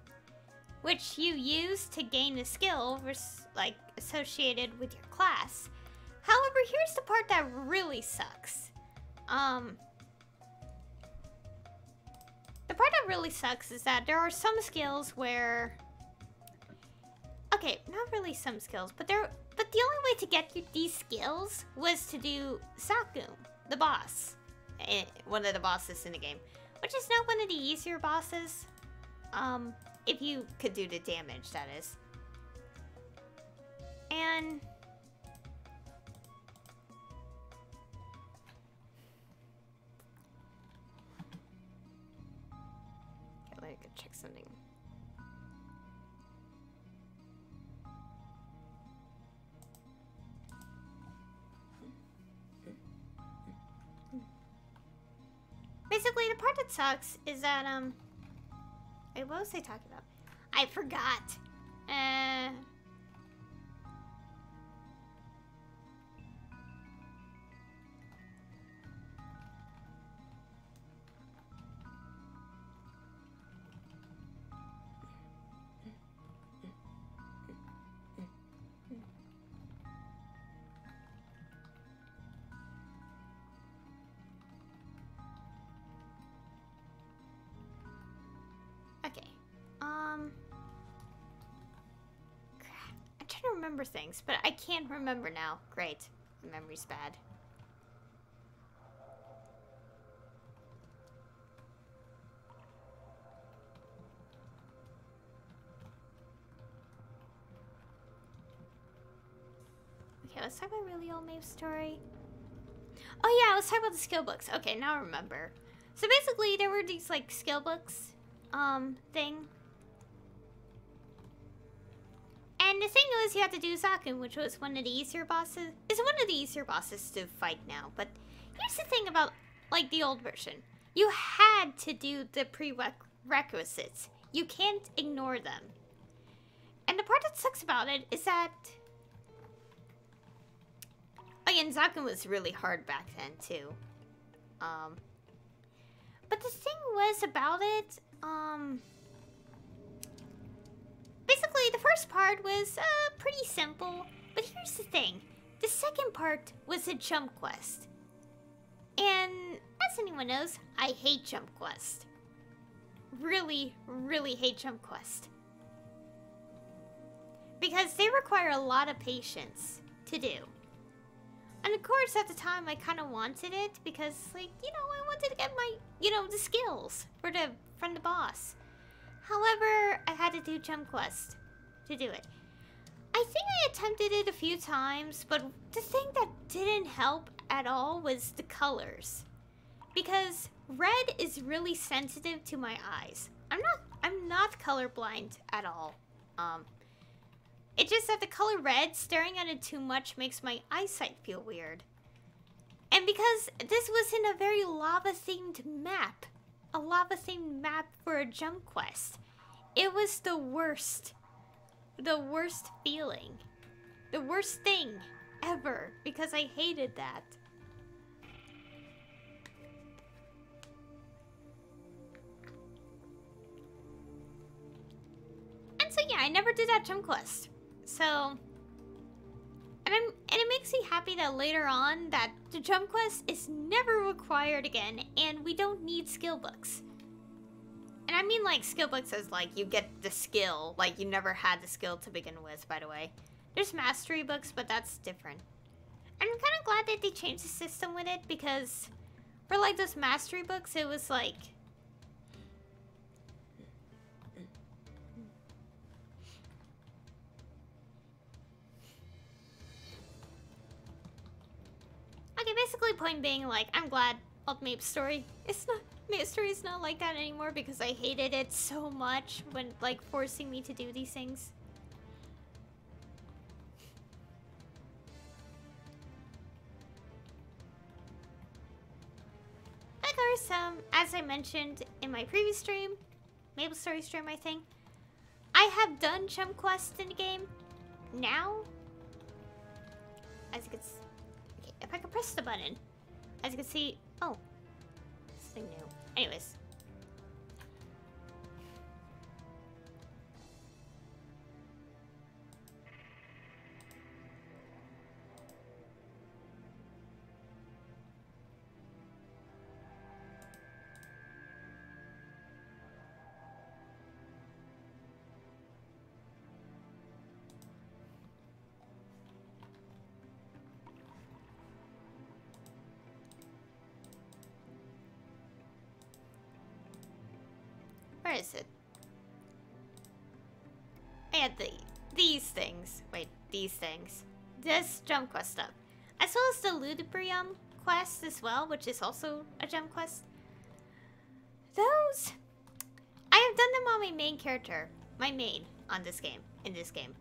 which you use to gain a skill like associated with your class. However, here's the part that really sucks. The part that really sucks is that there are some skills where... Okay, not really some skills, but the only way to get these skills was to do Sakum, the boss. One of the bosses in the game. Which is not one of the easier bosses. If you could do the damage, that is. And... Okay, let me go check something. Basically, the part that sucks is that, wait, what was I talking about? I forgot. Okay. I'm trying to remember things, but I can't remember now. Great. My memory's bad. Okay, let's talk about really old Maplestory. Oh yeah, let's talk about the skill books. Okay, now I remember. So basically, there were these like skill books, thing. And And the thing was, you had to do Zakun, which was one of the easier bosses. It's one of the easier bosses to fight now. But here's the thing about, like, the old version. You had to do the prerequisites. You can't ignore them. And the part that sucks about it is that... Again, Zakun was really hard back then, too. But the thing was about it, basically, the first part was pretty simple, but here's the thing. The second part was a jump quest. And as anyone knows, I hate jump quest. Really, really hate jump quest. Because they require a lot of patience to do. And of course, at the time, I kind of wanted it because, like, you know, I wanted to get my, you know, the skills from the boss. However, I had to do jump quest to do it. I think I attempted it a few times, but the thing that didn't help at all was the colors. Because red is really sensitive to my eyes. I'm not colorblind at all. It's just that the color red, staring at it too much makes my eyesight feel weird. And because this was in a very lava-themed map, a lava-themed map for a jump quest, it was the worst feeling, the worst thing ever, because I hated that. And so yeah, I never did that jump quest. So, and it makes me happy that later on that the jump quest is never required again, and we don't need skill books. And I mean like skill books as like you get the skill, like you never had the skill to begin with, by the way. There's mastery books, but that's different. And I'm kind of glad that they changed the system with it, because for like those mastery books, it was like... Okay, basically point being, like, I'm glad old Maplestory is not like that anymore, because I hated it so much when, like, forcing me to do these things. Of course, as I mentioned in my previous stream, Maplestory stream, I think, I have done jump quests in the game. Now, as you can see, if I can press the button, as you can see, oh, this thing new. Anyways. Where is it? I had these things. Wait, these things. This jump quest stuff. As well as the Ludibrium quest as well, which is also a jump quest. Those, I have done them on my main character. My main on this game, in this game.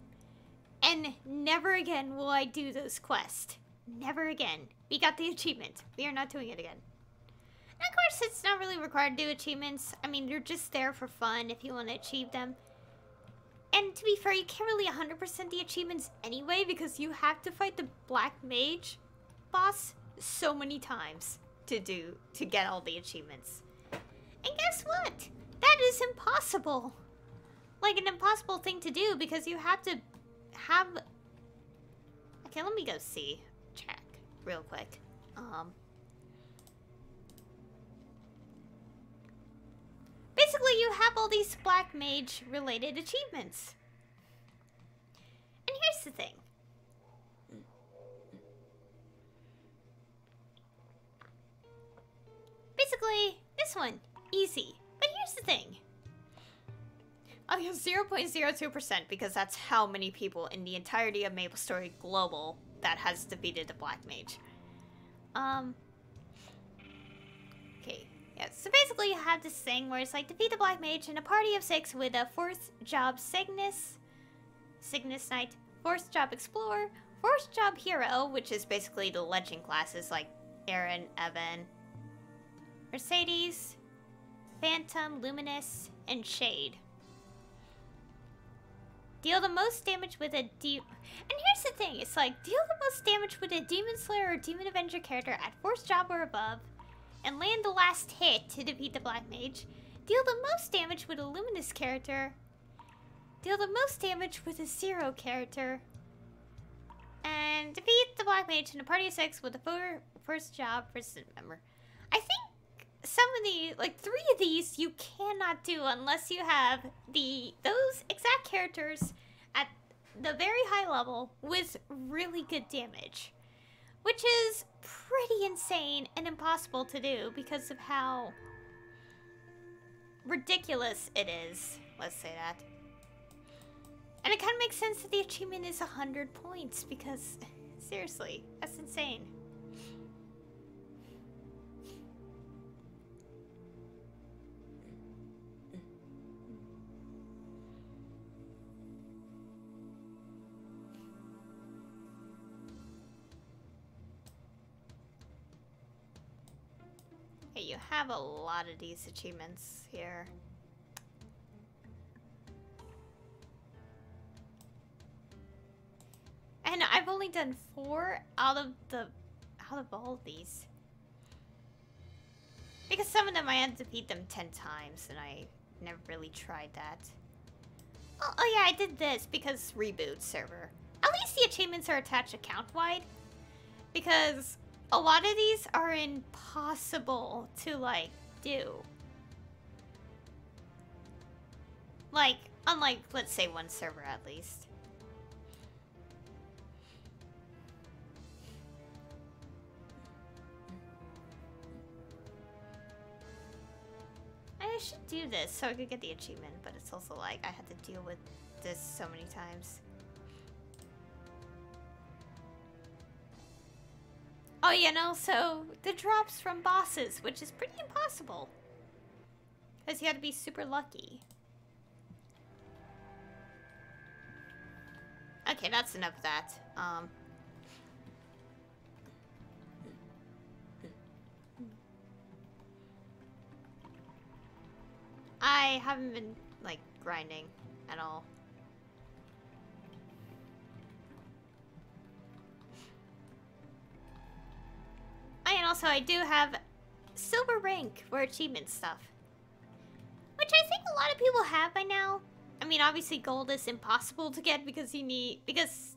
And never again will I do those quests. Never again. We got the achievement. We are not doing it again. And of course, it's not really required to do achievements. I mean, you're just there for fun if you want to achieve them. And to be fair, you can't really 100% the achievements anyway, because you have to fight the Black Mage boss so many times to get all the achievements. And guess what? That is impossible. Like an impossible thing to do, because you have to have... Okay, let me go check real quick. Basically, you have all these Black Mage related achievements. And here's the thing. Basically, this one, easy. But here's the thing. Oh, you have 0.02% because that's how many people in the entirety of Maplestory Global that has defeated the Black Mage. Okay. Yeah, so basically you have this thing where it's like defeat the Black Mage in a party of 6 with a 4th job Cygnus. Cygnus Knight, Force Job Explorer, Force Job Hero, which is basically the legend classes like Aaron, Evan, Mercedes, Phantom, Luminous, and Shade. Deal the most damage with a And here's the thing, it's like, deal the most damage with a Demon Slayer or Demon Avenger character at Force Job or above, and land the last hit to defeat the Black Mage. Deal the most damage with a Luminous character. Deal the most damage with a Zero character. And defeat the Black Mage in a party of 6 with a First Job Resistant member. I think some of the, like 3 of these you cannot do unless you have those exact characters at the very high level with really good damage. Which is pretty insane and impossible to do because of how ridiculous it is. Let's say that. And it kind of makes sense that the achievement is 100 points because, seriously, that's insane. Okay, you have a lot of these achievements here. And I've only done 4 out of all of these. Because some of them I had to beat them 10 times and I never really tried that. Oh yeah, I did this because reboot server. At least the achievements are attached account-wide. Because a lot of these are impossible to, like, do. Like, unlike, let's say, one server at least. I should do this so I could get the achievement, but it's also like I had to deal with this so many times. Oh yeah, and also the drops from bosses, which is pretty impossible. Because you had to be super lucky. Okay, that's enough of that. I haven't been, like, grinding at all. And also, I do have silver rank for achievement stuff. Which I think a lot of people have by now. I mean, obviously gold is impossible to get because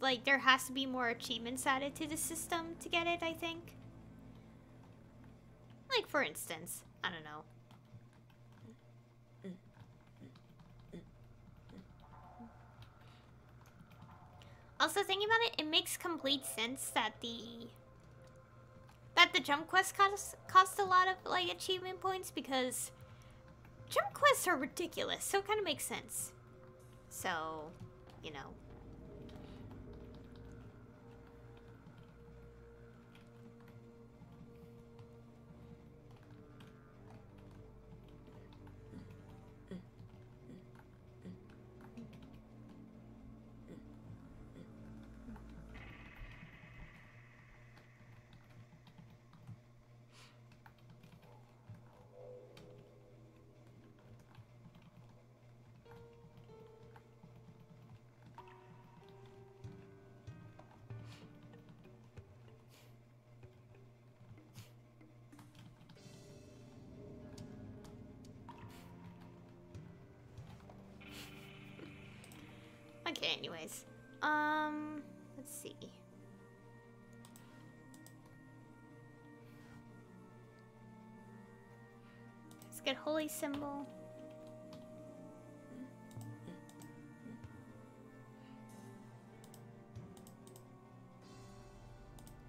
like, there has to be more achievements added to the system to get it, I think. Like, for instance, I don't know. Also, thinking about it, it makes complete sense that the jump quests cost a lot of, like, achievement points because jump quests are ridiculous, so it kind of makes sense. So, you know. Okay, anyways. Let's see. Let's get holy symbol.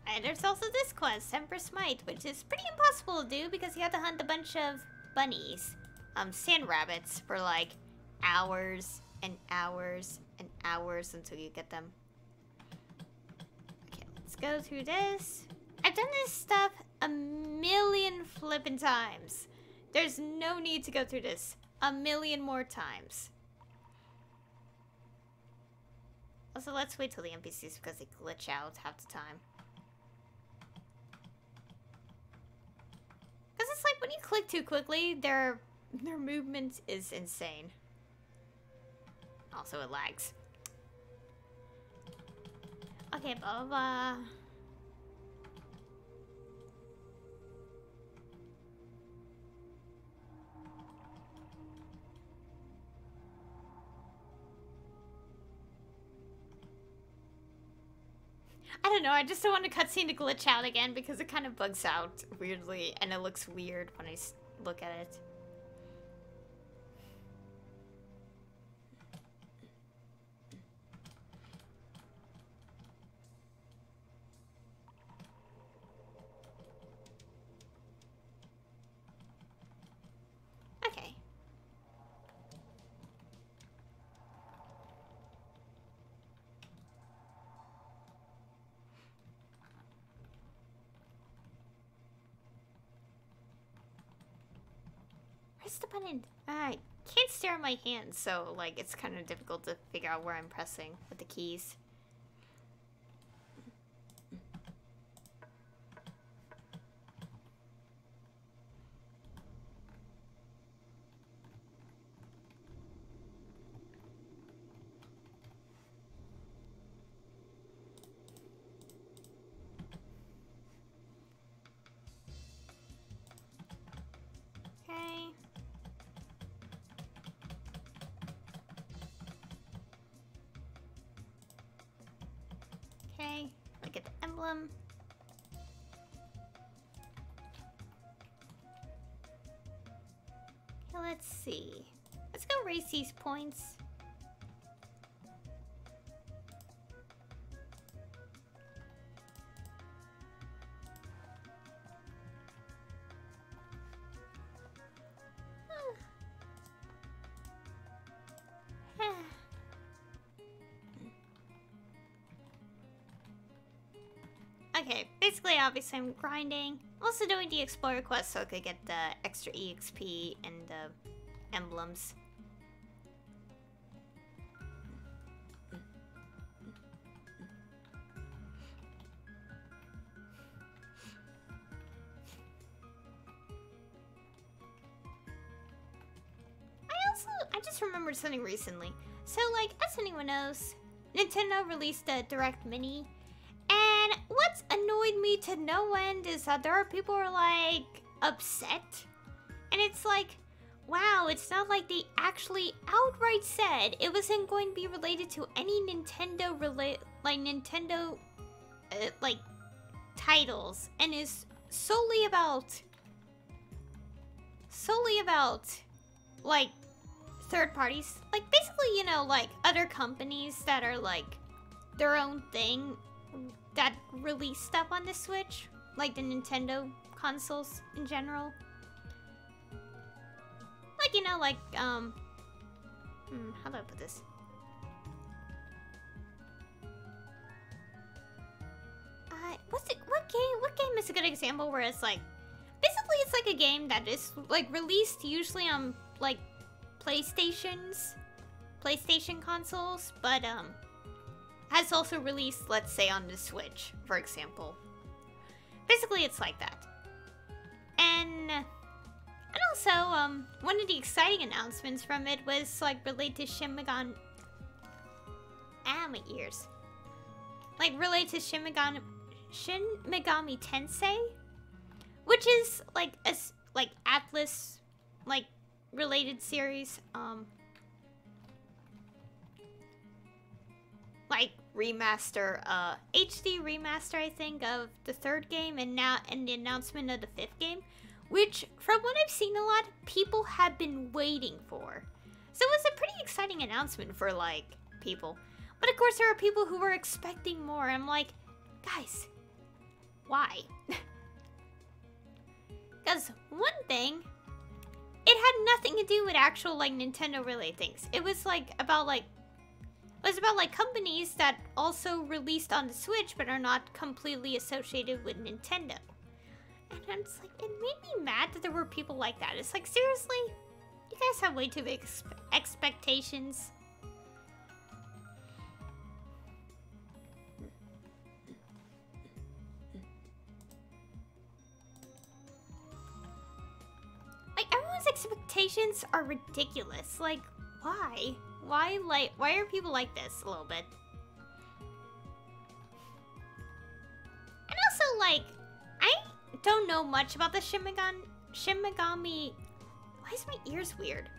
And there's also this quest, Emperor Smite, which is pretty impossible to do because you have to hunt a bunch of bunnies, sand rabbits, for like hours and hours and hours until you get them. Okay, let's go through this. I've done this stuff a million flippin' times. There's no need to go through this a million more times. Also, let's wait till the NPCs because they glitch out half the time. Because it's like when you click too quickly, their movement is insane. Also, it lags. Okay, blah, blah, blah. I don't know, I just don't want the cutscene to glitch out again because it kind of bugs out weirdly and it looks weird when I look at it. Okay. Where's the button? I can't stare at my hands, so like it's kind of difficult to figure out where I'm pressing with the keys. Okay. Okay, look at the emblem. Okay, let's see. Let's go raise these points. Okay, basically, obviously, I'm grinding. Also doing the Explorer quest so I could get the extra EXP and the emblems. I just remembered something recently. So, like, as anyone knows, Nintendo released a Direct Mini. And what's annoyed me to no end is that there are people who are, like, upset. And it's like, wow, it's not like they actually outright said it wasn't going to be related to any Nintendo, titles. And is solely about, like, third parties. Like, basically, you know, like, other companies that are, like, their own thing that release stuff on the Switch. Like the Nintendo consoles in general. Like, you know, like, how do I put this? What game is a good example where it's, like, basically it's like a game that is, like, released usually on, like, PlayStation consoles, but has also released, let's say, on the Switch, for example. Basically, it's like that. And also, one of the exciting announcements from it was, like, related to Shin Megami... Ah, my ears. Like, related to Shin Megami Tensei, which is, like, a, like, Atlas, like, related series, like remaster, HD remaster, I think, of the third game, and the announcement of the fifth game, which, from what I've seen, a lot of people have been waiting for. So it was a pretty exciting announcement for, like, people. But of course, there are people who were expecting more. I'm like, guys, why? Because one thing, it had nothing to do with actual, like, Nintendo-related things. It was, like, about, like, companies that also released on the Switch but are not completely associated with Nintendo. And I'm just like, it made me mad that there were people like that. It's like, seriously? You guys have way too big expectations. reactions are ridiculous. Like, why? Why are people like this a little bit? And also, like, I don't know much about the Shin Megami... Why is my ears weird?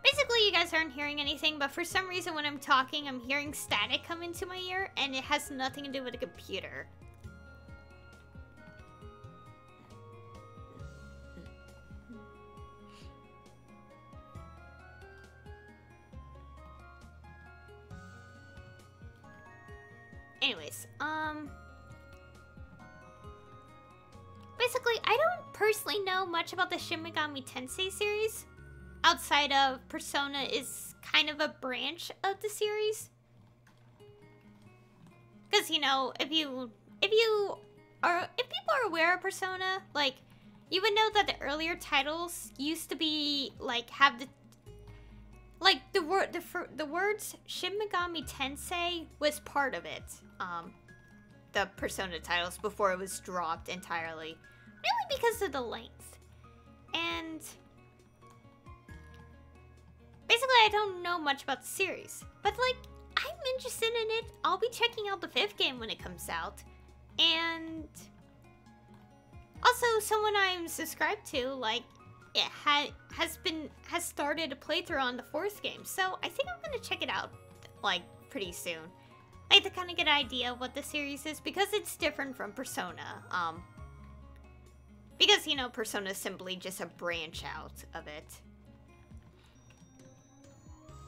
Basically, you guys aren't hearing anything, but for some reason when I'm talking, I'm hearing static come into my ear, and it has nothing to do with the computer. Anyways, basically, I don't personally know much about the Shin Megami Tensei series. Outside of Persona is kind of a branch of the series. Because, you know, if people are aware of Persona, like, you would know that the earlier titles used to be, like, have the... Like, the words Shin Megami Tensei was part of it. The Persona titles before it was dropped entirely. Really because of the length. And... basically, I don't know much about the series. But, like, I'm interested in it. I'll be checking out the 5th game when it comes out. And... also, someone I'm subscribed to, like, it has started a playthrough on the 4th game. So, I think I'm gonna check it out, like, pretty soon. Like, to kind of get an idea of what the series is. Because it's different from Persona. Because, you know, Persona is simply just a branch out of it.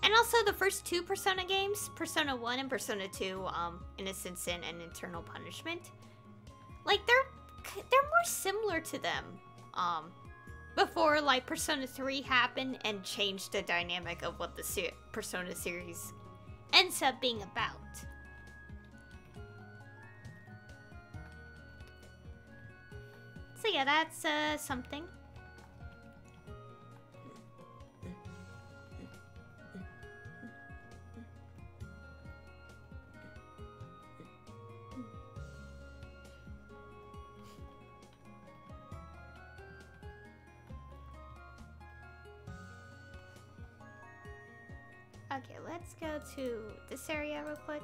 And also the first 2 Persona games, Persona 1 and Persona 2, Innocent Sin and Eternal Punishment, like, they're more similar to them, before, like, Persona 3 happened and changed the dynamic of what the Persona series ends up being about. So yeah, that's, something. Okay, let's go to this area real quick.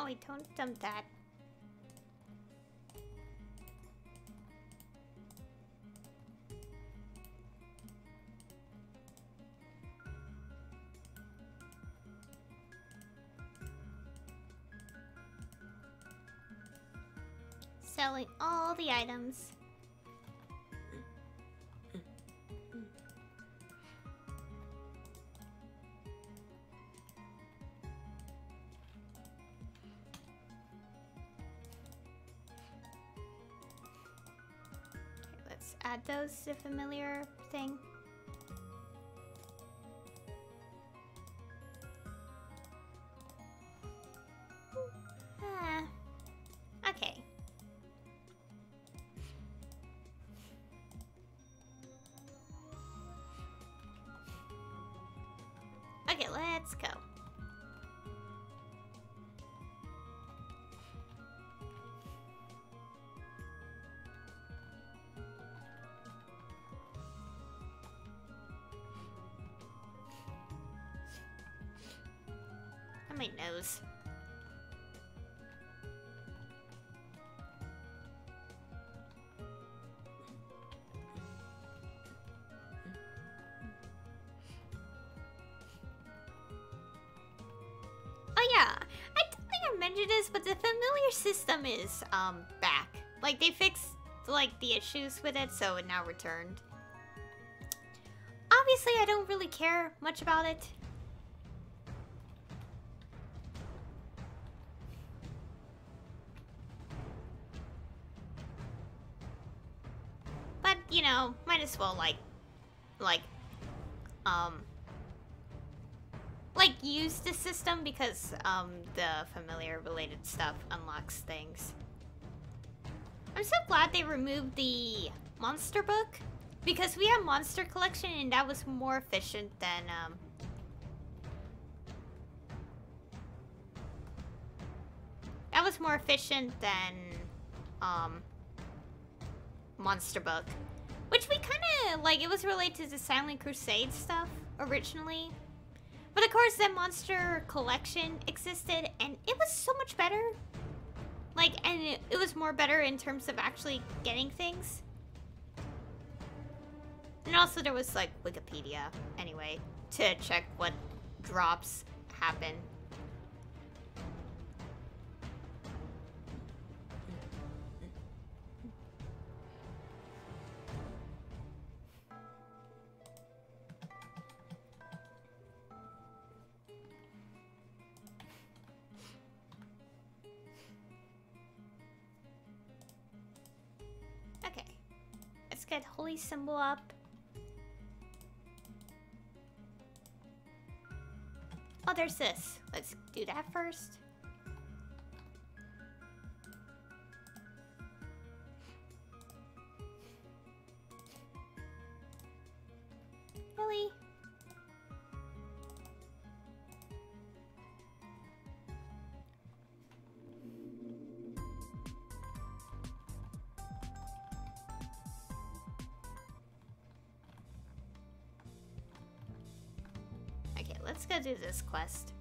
Oh wait, don't dump that. Selling all the items. Okay, let's add those to the familiar thing. Okay. Okay, let's go. On my nose. Mentioned this, but the familiar system is back. Like, they fixed like the issues with it, so it now returned. Obviously, I don't really care much about it. But, you know, might as well use the system because the familiar related stuff unlocks things. I'm so glad they removed the monster book, because we have monster collection and that was more efficient than monster book, which we kind of like. It was related to the Silent Crusade stuff originally, but of course the monster collection existed and it was so much better. Like, and it was more better in terms of actually getting things. And also there was like Wikipedia anyway to check what drops happen. Okay, let's get holy symbol up. Oh, there's this. Let's do that first. Really? Okay, let's go do this quest.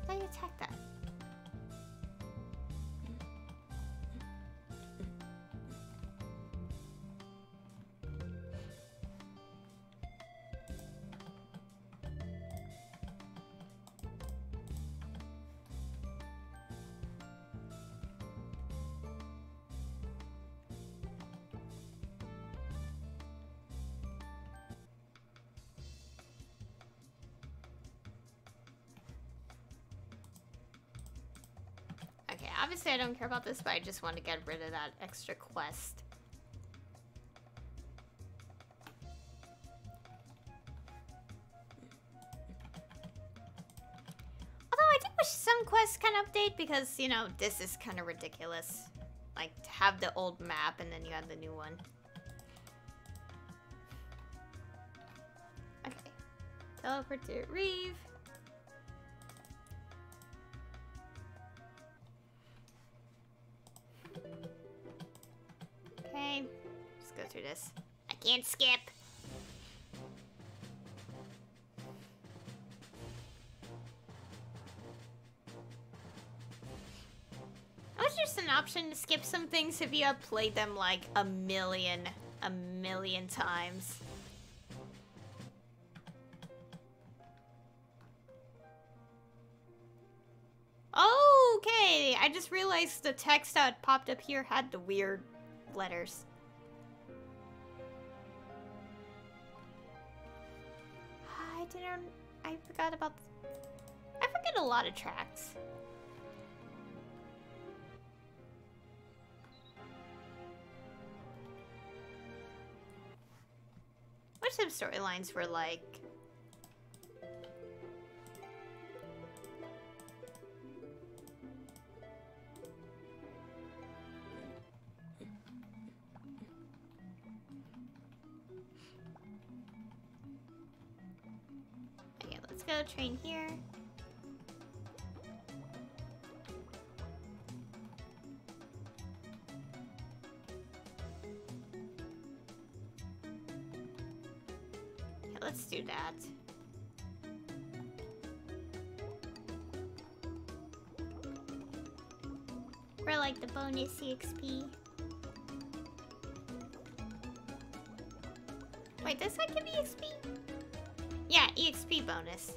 How do you attack that? Okay, obviously I don't care about this, but I just want to get rid of that extra quest. Although I do wish some quests can update because, you know, this is kind of ridiculous. Like, to have the old map and then you have the new one. Okay. Teleport to Reeve. Okay, let's go through this. I can't skip. I wish there's an option to skip some things if you have played them like a million times. Oh, okay. I just realized the text that popped up here had the weird letters. I forgot about... I forget a lot of tracks. Which of storylines were like... Okay, let's go train here. Okay, let's do that. For like the bonus EXP. Wait, does that give EXP? Yeah, EXP bonus.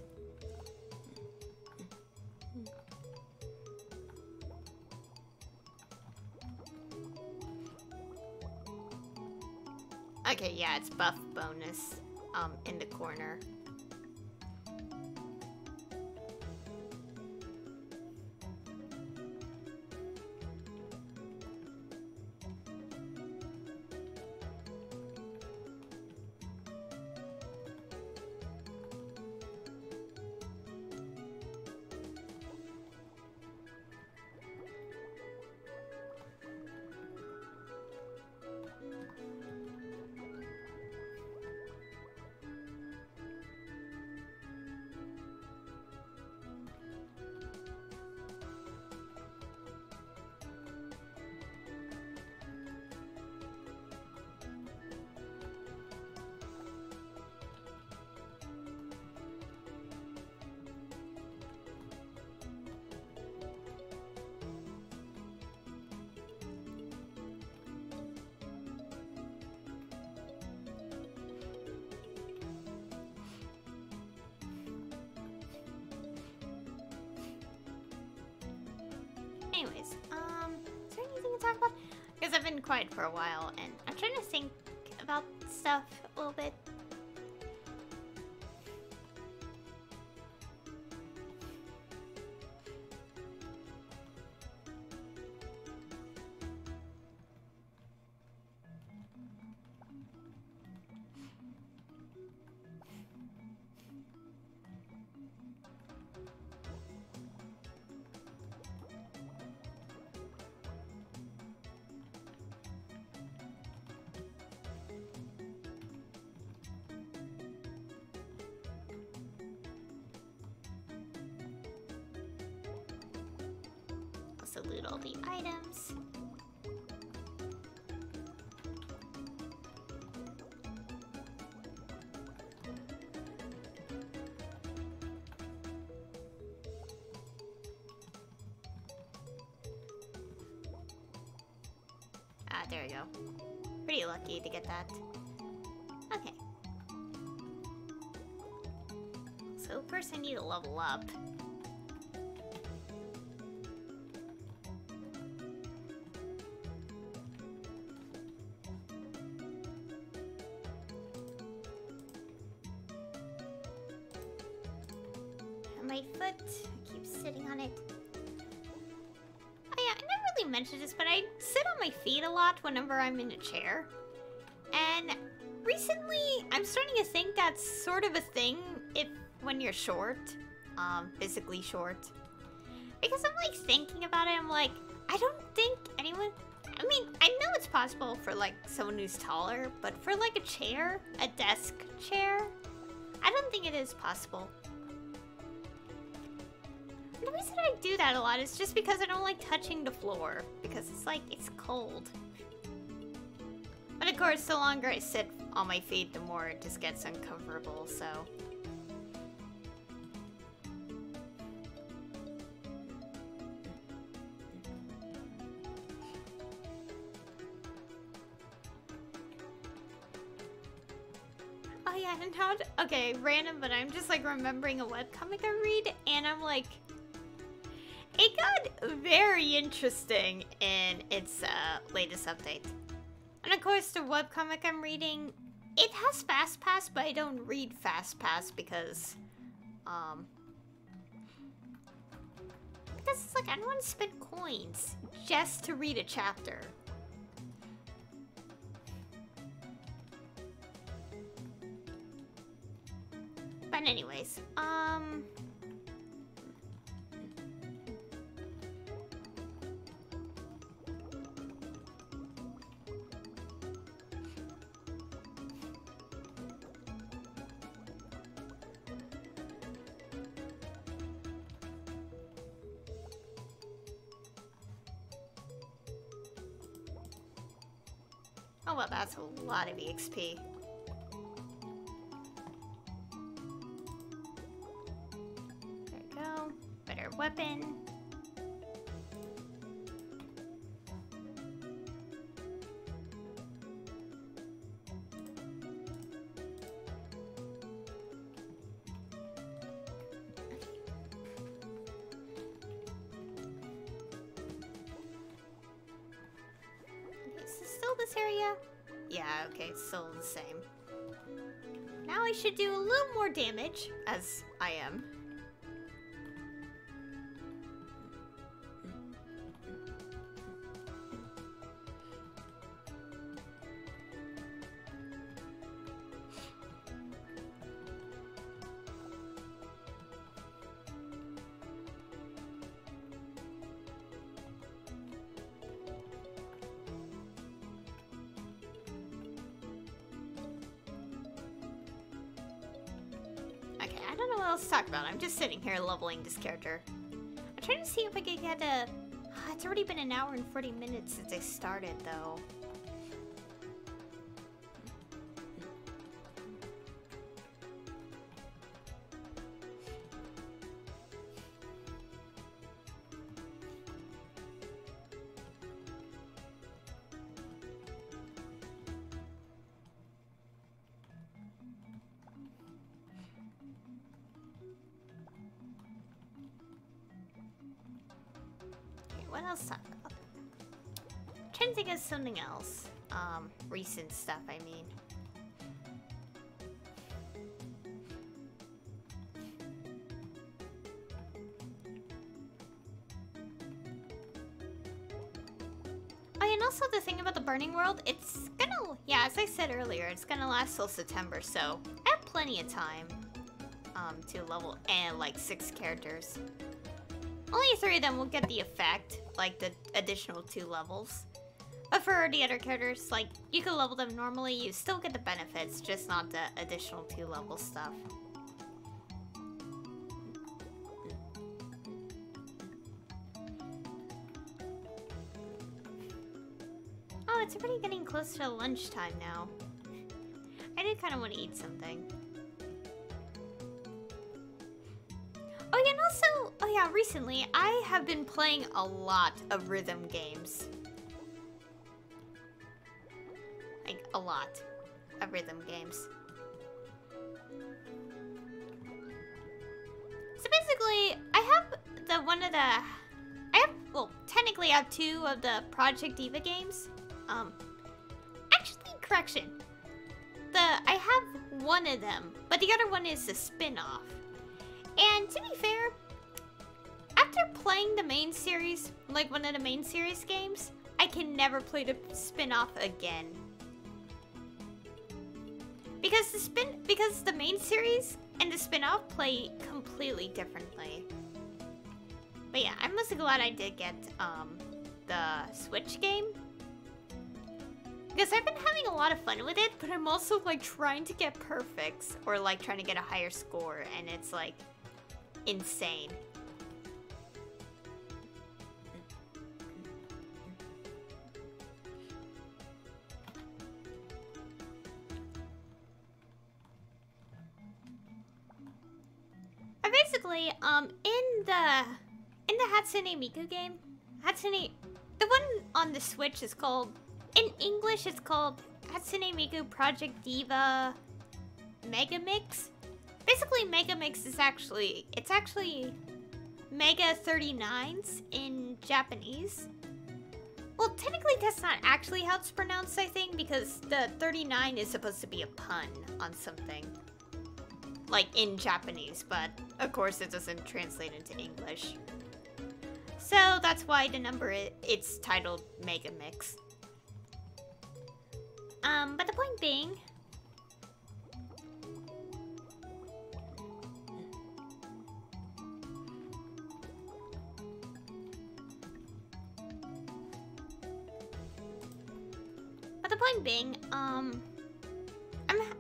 Okay, yeah, it's buff bonus in the corner. Anyways, is there anything to talk about? Because I've been quiet for a while, and I'm trying to think about stuff a little bit. Also loot all the items. Ah, there we go. Pretty lucky to get that. Okay. So first I need to level up. My foot keeps sitting on it. Oh yeah, I never really mentioned this, but I sit on my feet a lot whenever I'm in a chair. And recently, I'm starting to think that's sort of a thing when you're short, physically short. Because I'm like thinking about it, I'm like, I don't think anyone, I mean, I know it's possible for like someone who's taller, but for like a chair, a desk chair, I don't think it is possible. The reason I do that a lot is just because I don't like touching the floor, because it's like, it's cold. But of course, the longer I sit on my feet, the more it just gets uncomfortable, so. Oh yeah, and how, okay, random, but I'm just like remembering a webcomic I read, and I'm like, it got very interesting in its latest update. And of course, the webcomic I'm reading, it has Fast Pass, but I don't read Fast Pass because it's like, I don't want to spend coins just to read a chapter. But anyways, oh well, that's a lot of EXP. There we go. Better weapon. Is this still this area? Yeah, okay, it's still the same. Now I should do a little more damage, as I am. Okay, I don't know what else to talk about. I'm just sitting here leveling this character. I'm trying to see if I can get a... It's already been an hour and 40 minutes since I started, though. What else to talk about? I'm trying to think of something else. Recent stuff, I mean. Oh, and also the thing about the Burning World, it's gonna, yeah, as I said earlier, it's gonna last till September, so I have plenty of time to level and like 6 characters. Only 3 of them will get the effect, like the additional 2 levels. But for the other characters, like, you can level them normally, you still get the benefits, just not the additional 2 level stuff. Oh, it's already getting close to lunchtime now. I do kind of want to eat something. Oh yeah, and also, oh yeah, recently I have been playing a lot of rhythm games. Like, a lot of rhythm games. So basically, I have well, technically I have 2 of the Project Diva games. Actually, correction. I have 1 of them, but the other one is a spin-off. And to be fair, after playing the main series, like one of the main series games, I can never play the spin-off again. Because the main series and the spin-off play completely differently. But yeah, I'm mostly glad I did get the Switch game. Because I've been having a lot of fun with it, but I'm also like trying to get perfects or like trying to get a higher score, and it's like insane. I basically in the Hatsune Miku game, the one on the Switch is called, in English it's called Hatsune Miku Project Diva Mega Mix. Basically, Mega Mix is actually Mega 39s in Japanese. Well, technically that's not actually how it's pronounced, I think, because the 39 is supposed to be a pun on something. Like in Japanese, but of course it doesn't translate into English. So that's why the number, it's titled Mega Mix. But the point being,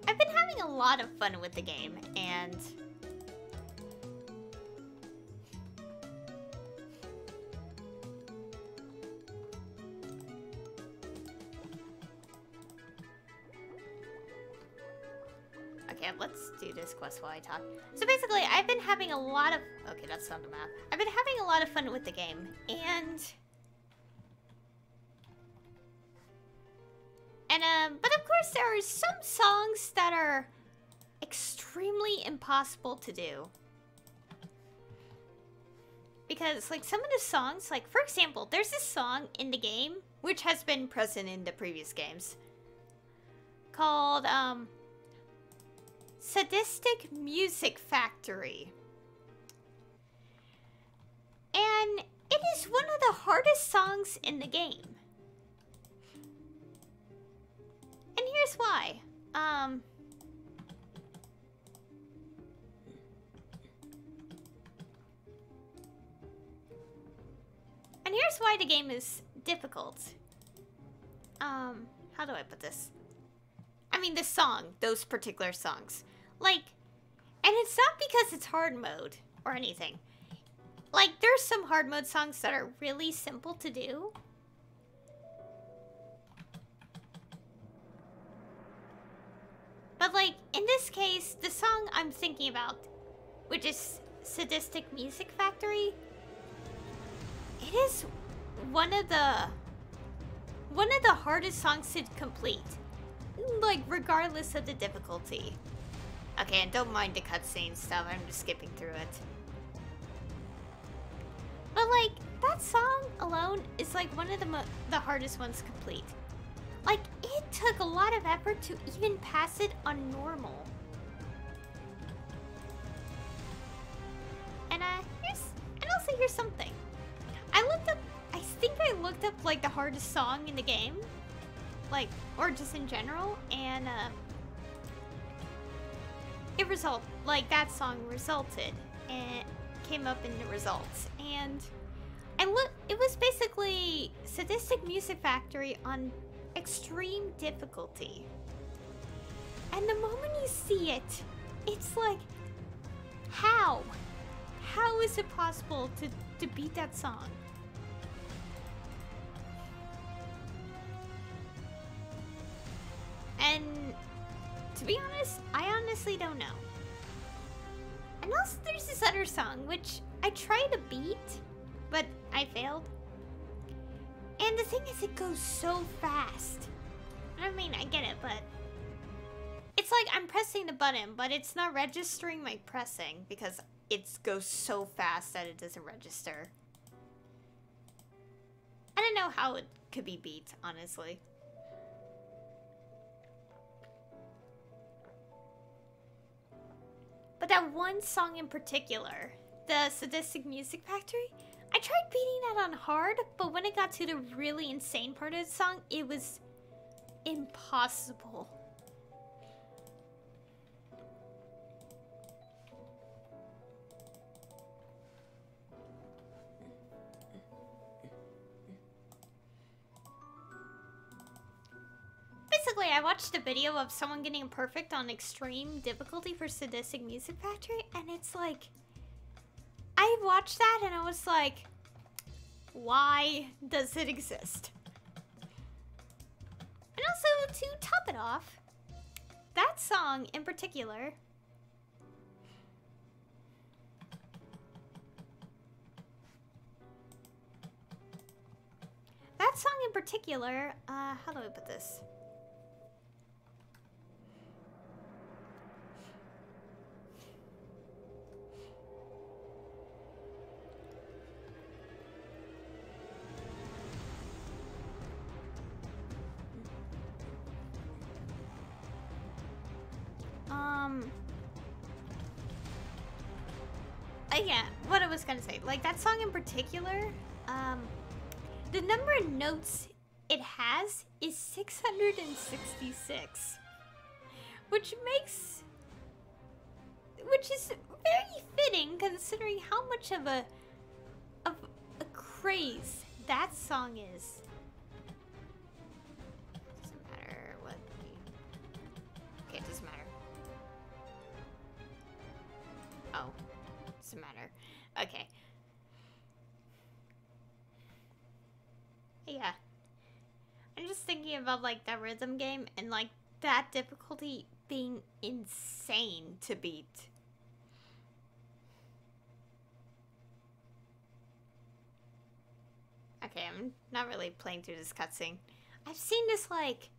I've been having a lot of fun with the game, and okay, let's do this quest while I talk. So basically, I've been having a lot of, okay, that's not the map. I've been having a lot of fun with the game, but of course there are some songs that are extremely impossible to do. Because, like, some of the songs, like, for example, there's this song in the game, which has been present in the previous games, called, Sadistic Music Factory. And it is one of the hardest songs in the game. And here's why. And here's why the game is difficult. How do I put this? I mean, the song, those particular songs. Like, and it's not because it's hard mode or anything. Like, there's some hard mode songs that are really simple to do. But, like, in this case, the song I'm thinking about, which is Sadistic Music Factory, it is one of the hardest songs to complete. Like, regardless of the difficulty. Okay, and don't mind the cutscene stuff, I'm just skipping through it. But, like, that song alone is like one of the hardest ones to complete. Like, it took a lot of effort to even pass it on normal. And here's something. I think I looked up like the hardest song in the game, like, or just in general, and that song resulted and came up in the results, and it was basically Sadistic Music Factory on extreme difficulty. And the moment you see it, it's like, how is it possible to beat that song? And to be honest, I honestly don't know. And also there's this other song which I tried to beat, but I failed. And the thing is, it goes so fast. I mean, I get it, but it's like I'm pressing the button, but it's not registering my pressing because it goes so fast that it doesn't register. I don't know how it could be beat, honestly. But that one song in particular, the Sadistic Music Factory, I tried beating that on hard, but when it got to the really insane part of the song, it was impossible. Basically, I watched a video of someone getting perfect on extreme difficulty for Sadistic Music Factory, and it's like, I watched that and I was like, why does it exist? And also, to top it off, that song in particular, how do I put this? Yeah, what I was gonna say, like that song in particular, the number of notes it has is 666, which is very fitting considering how much of a craze that song is. Doesn't matter what. Okay, it doesn't matter. Oh. Doesn't matter. Okay. Yeah. I'm just thinking about like that rhythm game and like that difficulty being insane to beat. Okay, I'm not really playing through this cutscene. I've seen this like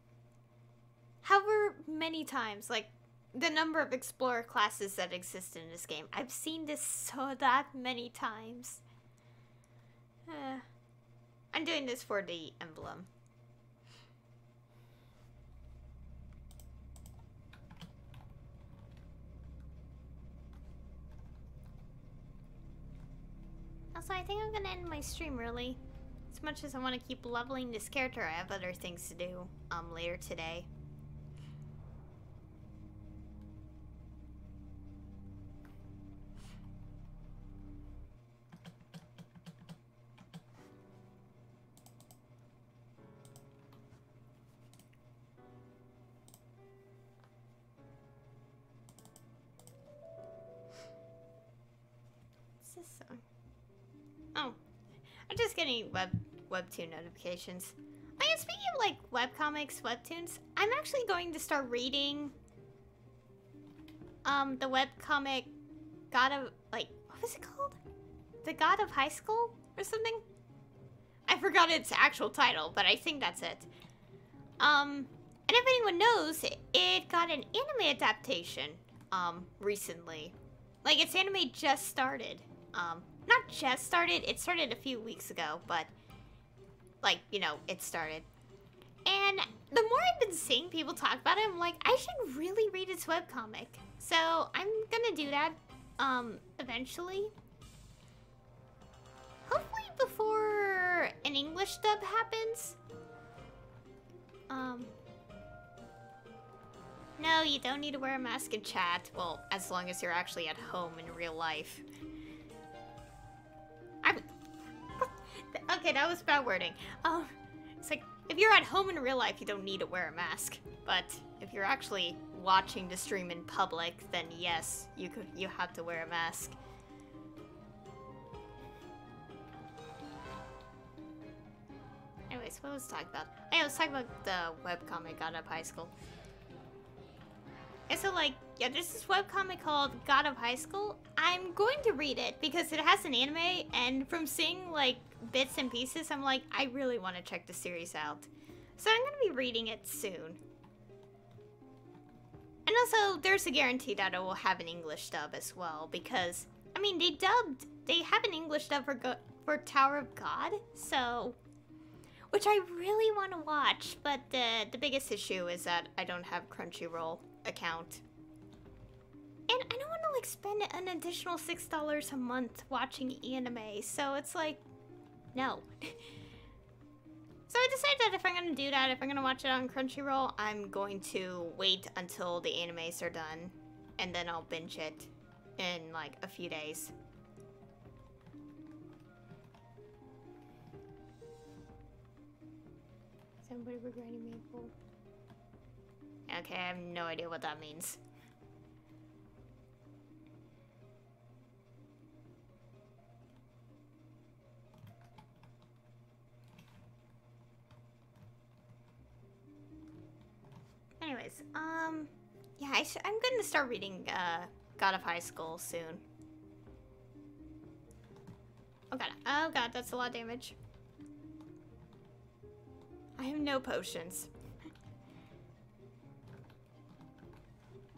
however many times, like the number of explorer classes that exist in this game. I've seen this that many times. I'm doing this for the emblem. Also, I think I'm gonna end my stream early. As much as I want to keep leveling this character, I have other things to do later today. Oh, I'm just getting webtoon notifications. Oh yeah, speaking of like webcomics, webtoons, I'm actually going to start reading the webcomic God of, like, what was it called? The God of High School or something? I forgot its actual title, but I think that's it. And if anyone knows, it got an anime adaptation recently. Like, its anime just started. not just started, it started a few weeks ago, but, like, you know, it started. And the more I've been seeing people talk about it, I'm like, I should really read its webcomic. So I'm gonna do that, eventually. Hopefully before an English dub happens. No, you don't need to wear a mask in chat. Well, as long as you're actually at home in real life. Okay, that was bad wording. It's like, if you're at home in real life, you don't need to wear a mask. But if you're actually watching the stream in public, then yes, you have to wear a mask. Anyways, what was I talking about? I was talking about the webcomic God of High School. And so, like, yeah, there's this webcomic called God of High School. I'm going to read it because it has an anime, and from seeing, like, bits and pieces, I'm like, I really want to check the series out. So I'm going to be reading it soon. And also, there's a guarantee that it will have an English dub as well, because, I mean, they have an English dub for Tower of God, so... Which I really want to watch, but the biggest issue is that I don't have Crunchyroll account. And I don't want to, like, spend an additional $6 a month watching anime, so it's like, no. So I decided that if I'm going to do that, if I'm going to watch it on Crunchyroll, I'm going to wait until the animes are done, and then I'll binge it in, like, a few days. Somebody regretting Maple. Okay, I have no idea what that means. Anyways, yeah, I'm gonna start reading, God of High School soon. Oh god, that's a lot of damage. I have no potions.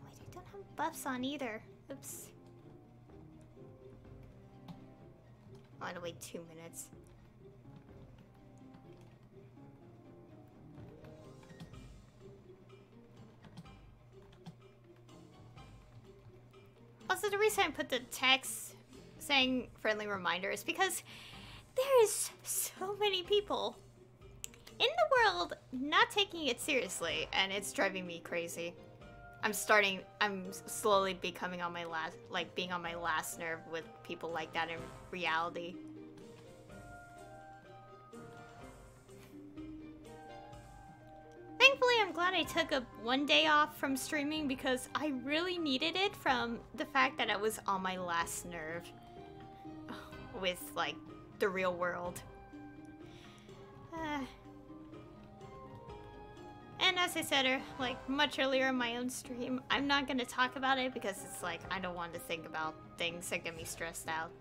Wait, I don't have buffs on either. Oops. I had to wait 2 minutes. Also, the reason I put the text saying friendly reminder is because there is so many people in the world not taking it seriously, and it's driving me crazy. I'm slowly becoming on my being on my last nerve with people like that in reality. Thankfully, I'm glad I took one day off from streaming because I really needed it from the fact that I was on my last nerve with, like, the real world. And as I said, like, much earlier in my own stream, I'm not going to talk about it because it's like, I don't want to think about things that get me stressed out.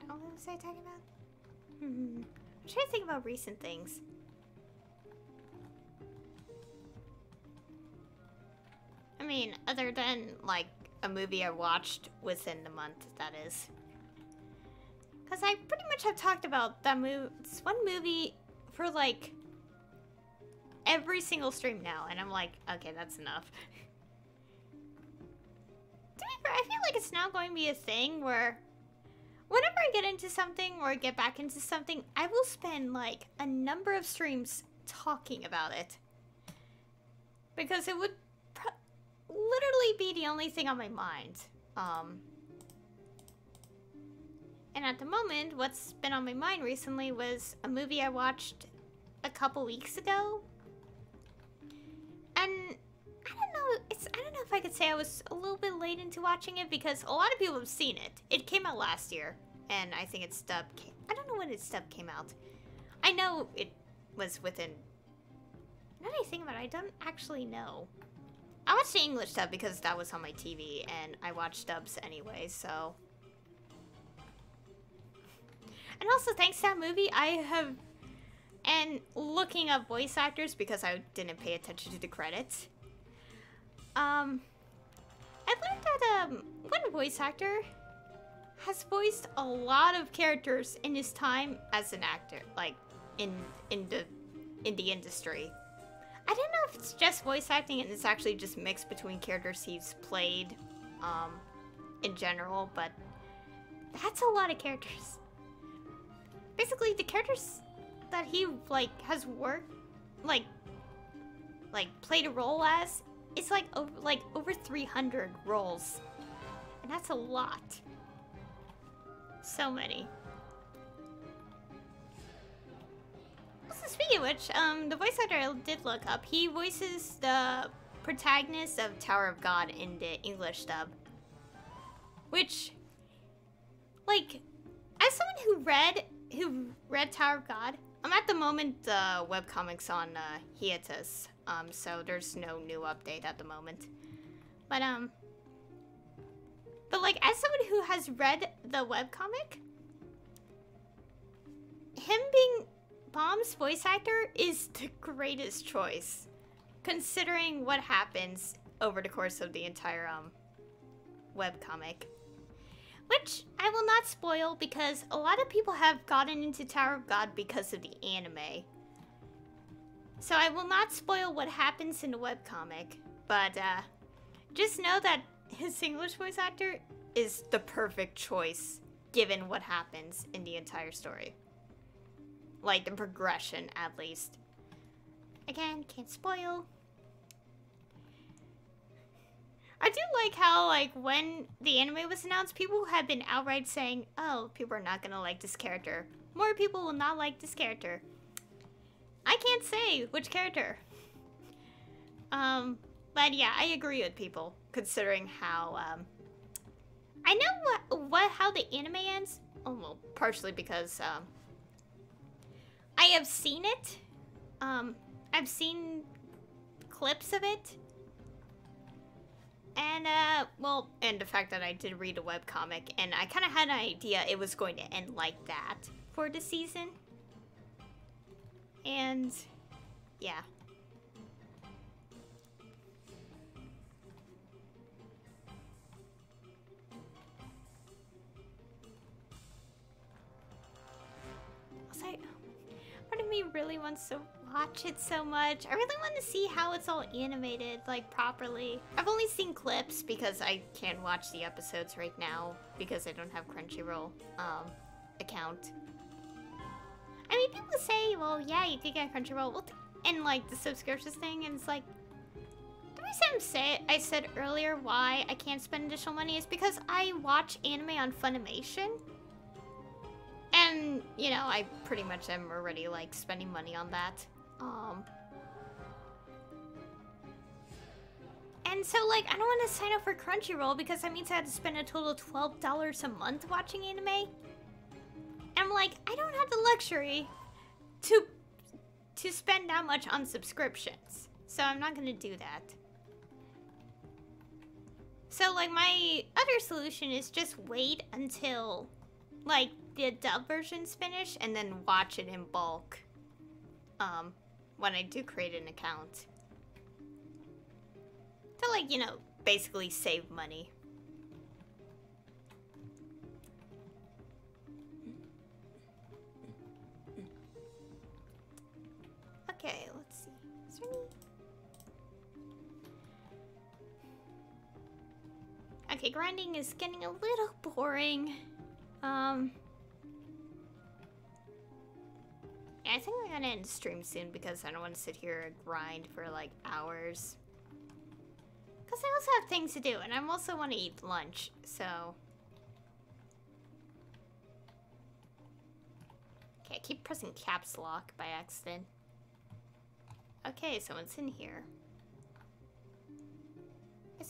What was I talking about? I'm trying to think about recent things. I mean, other than, like, a movie I watched within the month, that is. Because I pretty much have talked about that one movie for, like, every single stream now, and I'm like, okay, that's enough. To be fair, I feel like it's now going to be a thing where whenever I get into something or get back into something, I will spend, like, a number of streams talking about it. Because it would literally be the only thing on my mind. And at the moment, what's been on my mind recently was a movie I watched a couple weeks ago. And I don't know, I don't know if I could say I was a little bit late into watching it because a lot of people have seen it. It came out last year, and I think its dub I don't know when its dub came out. I know it was within... Now that I think about it, I don't actually know. I watched the English dub because that was on my TV, and I watch dubs anyway, so... And also, thanks to that movie, I have... And looking up voice actors because I didn't pay attention to the credits. I learned that one voice actor has voiced a lot of characters in his time as an actor, like in the industry. I don't know if it's just voice acting and it's actually just mixed between characters he's played in general, but that's a lot of characters. Basically, the characters that he like has worked like played a role as, it's like over 300 roles, and that's a lot. So many. Also, speaking of which, the voice actor I did look up, he voices the protagonist of Tower of God in the English dub. Which, like, as someone who read Tower of God, I'm at the moment webcomics on hiatus, so there's no new update at the moment. But like, as someone who has read the webcomic, him being Bomb's voice actor is the greatest choice, considering what happens over the course of the entire webcomic. Which I will not spoil because a lot of people have gotten into Tower of God because of the anime. So I will not spoil what happens in the webcomic, but just know that his English voice actor is the perfect choice given what happens in the entire story. Like, the progression, at least. Again, can't spoil. I do like how, like, when the anime was announced, people have been outright saying, oh, people are not gonna like this character. More people will not like this character. I can't say which character. But yeah, I agree with people, considering how, I know how the anime ends. Oh, well, partially because, I have seen it. I've seen clips of it. And, well, and the fact that I did read a webcomic, and I kind of had an idea it was going to end like that for the season. And, yeah. Part of me really wants to watch it so much. I really want to see how it's all animated, like, properly. I've only seen clips because I can't watch the episodes right now because I don't have Crunchyroll account. I mean, people say, well, yeah, you could get Crunchyroll and, like, the subscriptions thing, and it's like, the reason I said earlier why I can't spend additional money is because I watch anime on Funimation. And, you know, I pretty much am already, like, spending money on that. And so, like, I don't want to sign up for Crunchyroll because that means I have to spend a total of $12 a month watching anime. And I'm like, I don't have the luxury to spend that much on subscriptions. So I'm not going to do that. So, like, my other solution is just wait until, like, the dub version's finished and then watch it in bulk when I do create an account. To, like, you know, basically save money. Okay, let's see. Is there any... Okay, grinding is getting a little boring. Yeah, I think we're gonna end the stream soon because I don't want to sit here and grind for like hours. Because I also have things to do and I also want to eat lunch, so. Okay, I keep pressing caps lock by accident. Okay, someone's in here.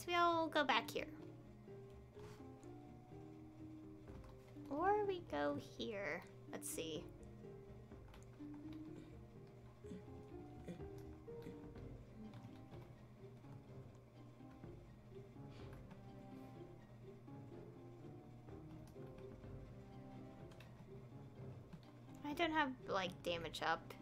we'll go back here. Or we go here. Let's see. I don't have, like, damage up.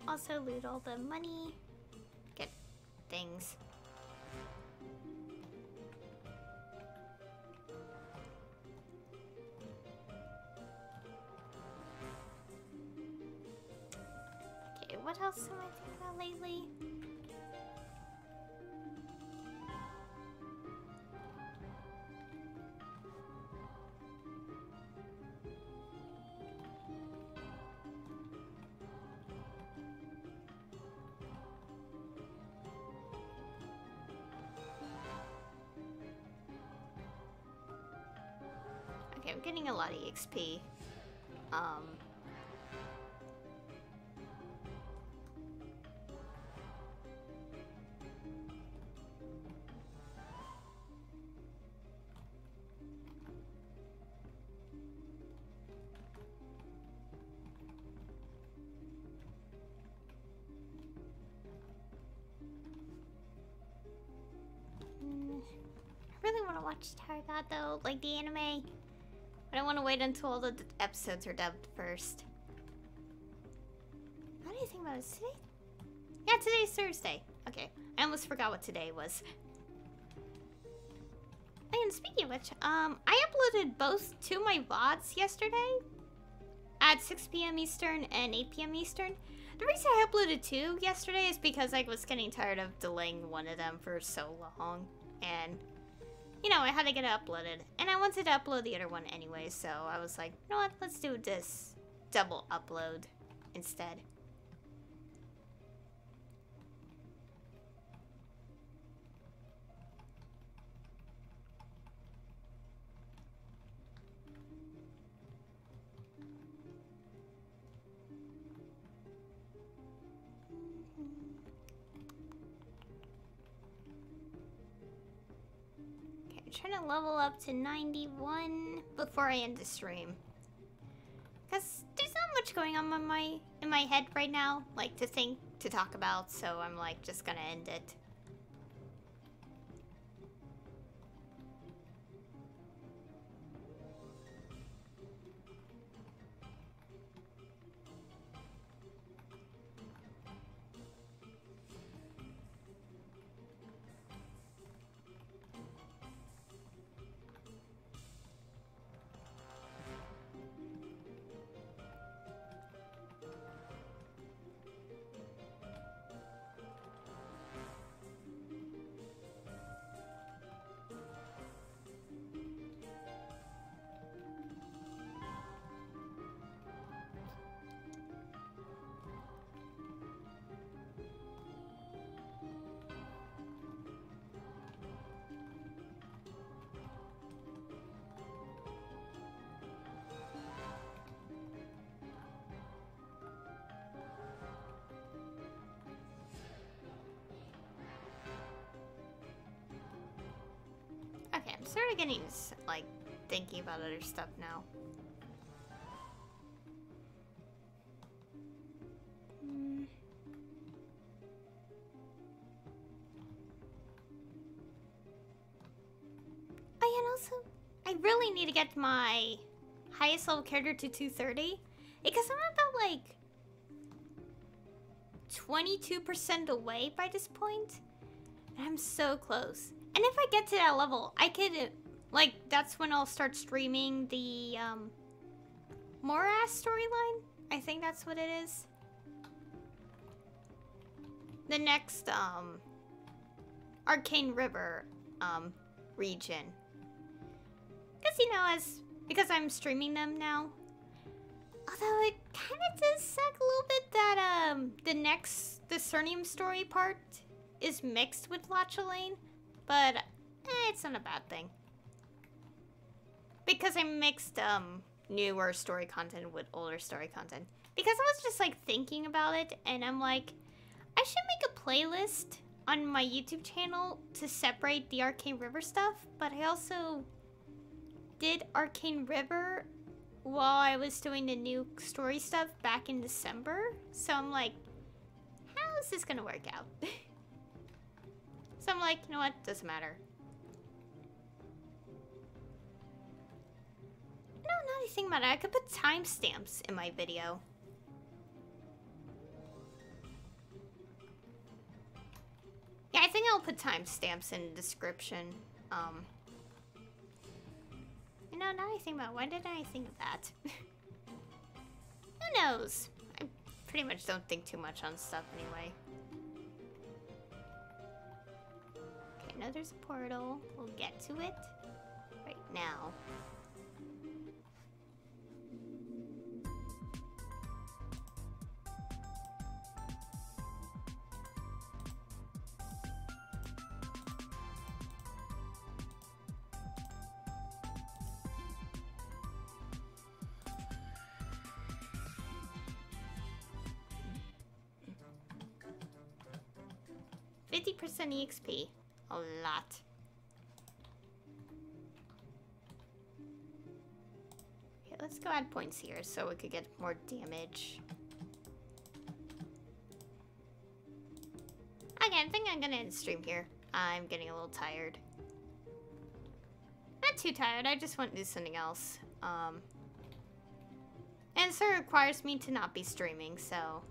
Also loot all the money. Get things. Okay, what else am I thinking about lately? Okay, I'm getting a lot of EXP. I really want to watch Tower God though, like the anime. But I want to wait until all the episodes are dubbed first. What do you think about it today? Yeah, today's Thursday. Okay, I almost forgot what today was. And speaking of which, I uploaded both to my VODs yesterday at 6 p.m. Eastern and 8 p.m. Eastern. The reason I uploaded two yesterday is because I was getting tired of delaying one of them for so long. And, you know, I had to get it uploaded. And I wanted to upload the other one anyway, so I was like, you know what, let's do this double upload instead. Trying to level up to 91 before I end the stream. Because there's not much going on in my head right now, like to talk about, so I'm like just gonna end it. Okay, I'm sort of getting, like, thinking about other stuff now. Oh, yeah, and also, I really need to get my highest level character to 230. Because I'm about, like, 22% away by this point. And I'm so close. And if I get to that level, I could, like, that's when I'll start streaming the, Morass storyline. I think that's what it is. The next, Arcane River, region. Because, you know, because I'm streaming them now. Although it kind of does suck a little bit that, the Cernium story part is mixed with Lachelaine. But, it's not a bad thing. because I mixed newer story content with older story content. Because I was just like thinking about it, and I'm like, I should make a playlist on my YouTube channel to separate the Arcane River stuff, but I also did Arcane River while I was doing the new story stuff back in December. So I'm like, how is this gonna work out? So I'm like, you know what, doesn't matter. No, now that I think about it, I could put timestamps in my video. Yeah, I think I'll put timestamps in the description. You know, now that I think about it, why didn't I think of that? Who knows? I pretty much don't think too much on stuff anyway. Okay, now there's a portal. We'll get to it right now. 50% EXP. A lot. Okay, let's go add points here so we could get more damage. Okay, I think I'm gonna end stream here. I'm getting a little tired. Not too tired, I just want to do something else. And it sort of requires me to not be streaming, so...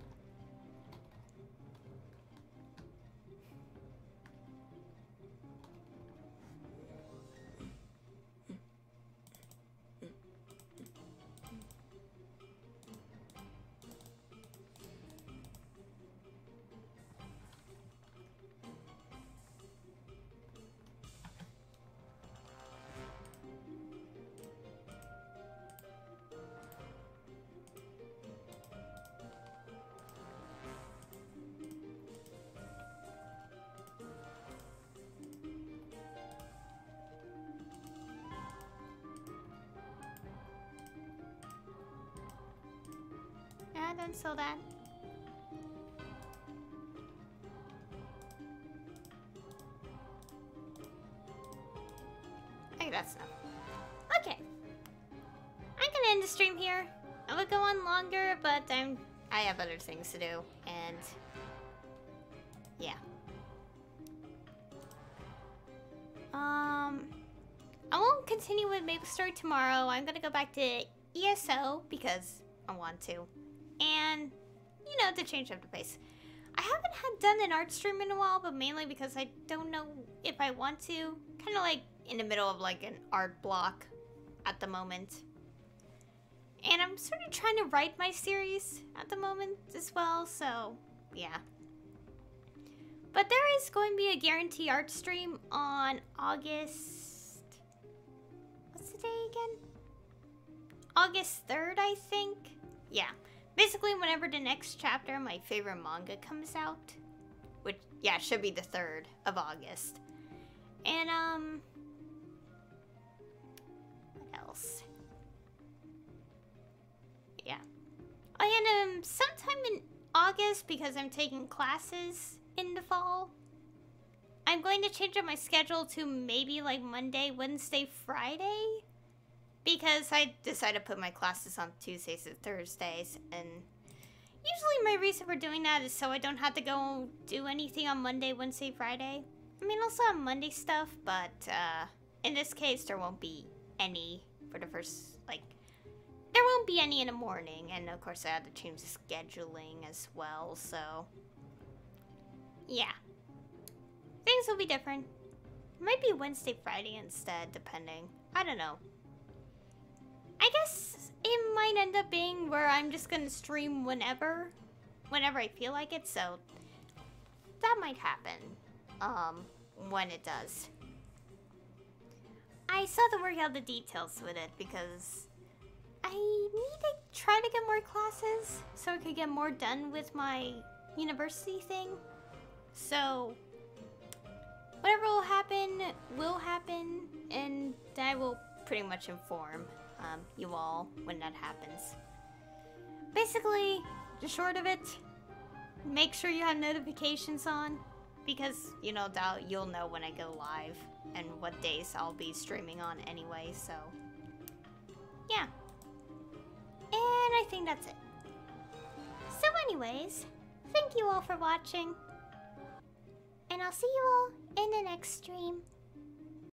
Yeah, don't sell that. Okay, that's enough. Okay. I'm gonna end the stream here. I would go on longer, but I have other things to do, and yeah. I won't continue with Maplestory tomorrow. I'm gonna go back to ESO because I want to. And, you know, to change up the pace. I haven't done an art stream in a while, but mainly because I don't know if I want to. Kind of like in the middle of like an art block at the moment. And I'm sort of trying to write my series at the moment as well, so yeah. But there is going to be a guarantee art stream on August... What's the day again? August 3rd, I think? Yeah. Basically, whenever the next chapter of my favorite manga comes out. Which, yeah, should be the 3rd of August. And, what else? Yeah. Oh, and, sometime in August, because I'm taking classes in the fall, I'm going to change up my schedule to maybe, like, Monday, Wednesday, Friday. Because I decided to put my classes on Tuesdays and Thursdays, and usually my reason for doing that is so I don't have to go do anything on Monday, Wednesday, Friday. I mean, also on Monday stuff, but in this case, there won't be any for the first, like, there won't be any in the morning, and of course I had to change the scheduling as well, so yeah. Things will be different. It might be Wednesday, Friday instead, depending. I don't know. I guess it might end up being where I'm just gonna stream whenever I feel like it, so that might happen, when it does. I still have to work out the details with it because I need to try to get more classes so I could get more done with my university thing. So whatever will happen, and I will pretty much inform you all when that happens. Basically, the short of it, make sure you have notifications on, because, you know, you'll know when I go live and what days I'll be streaming on anyway, so yeah. And I think that's it. So anyways, thank you all for watching, and I'll see you all in the next stream.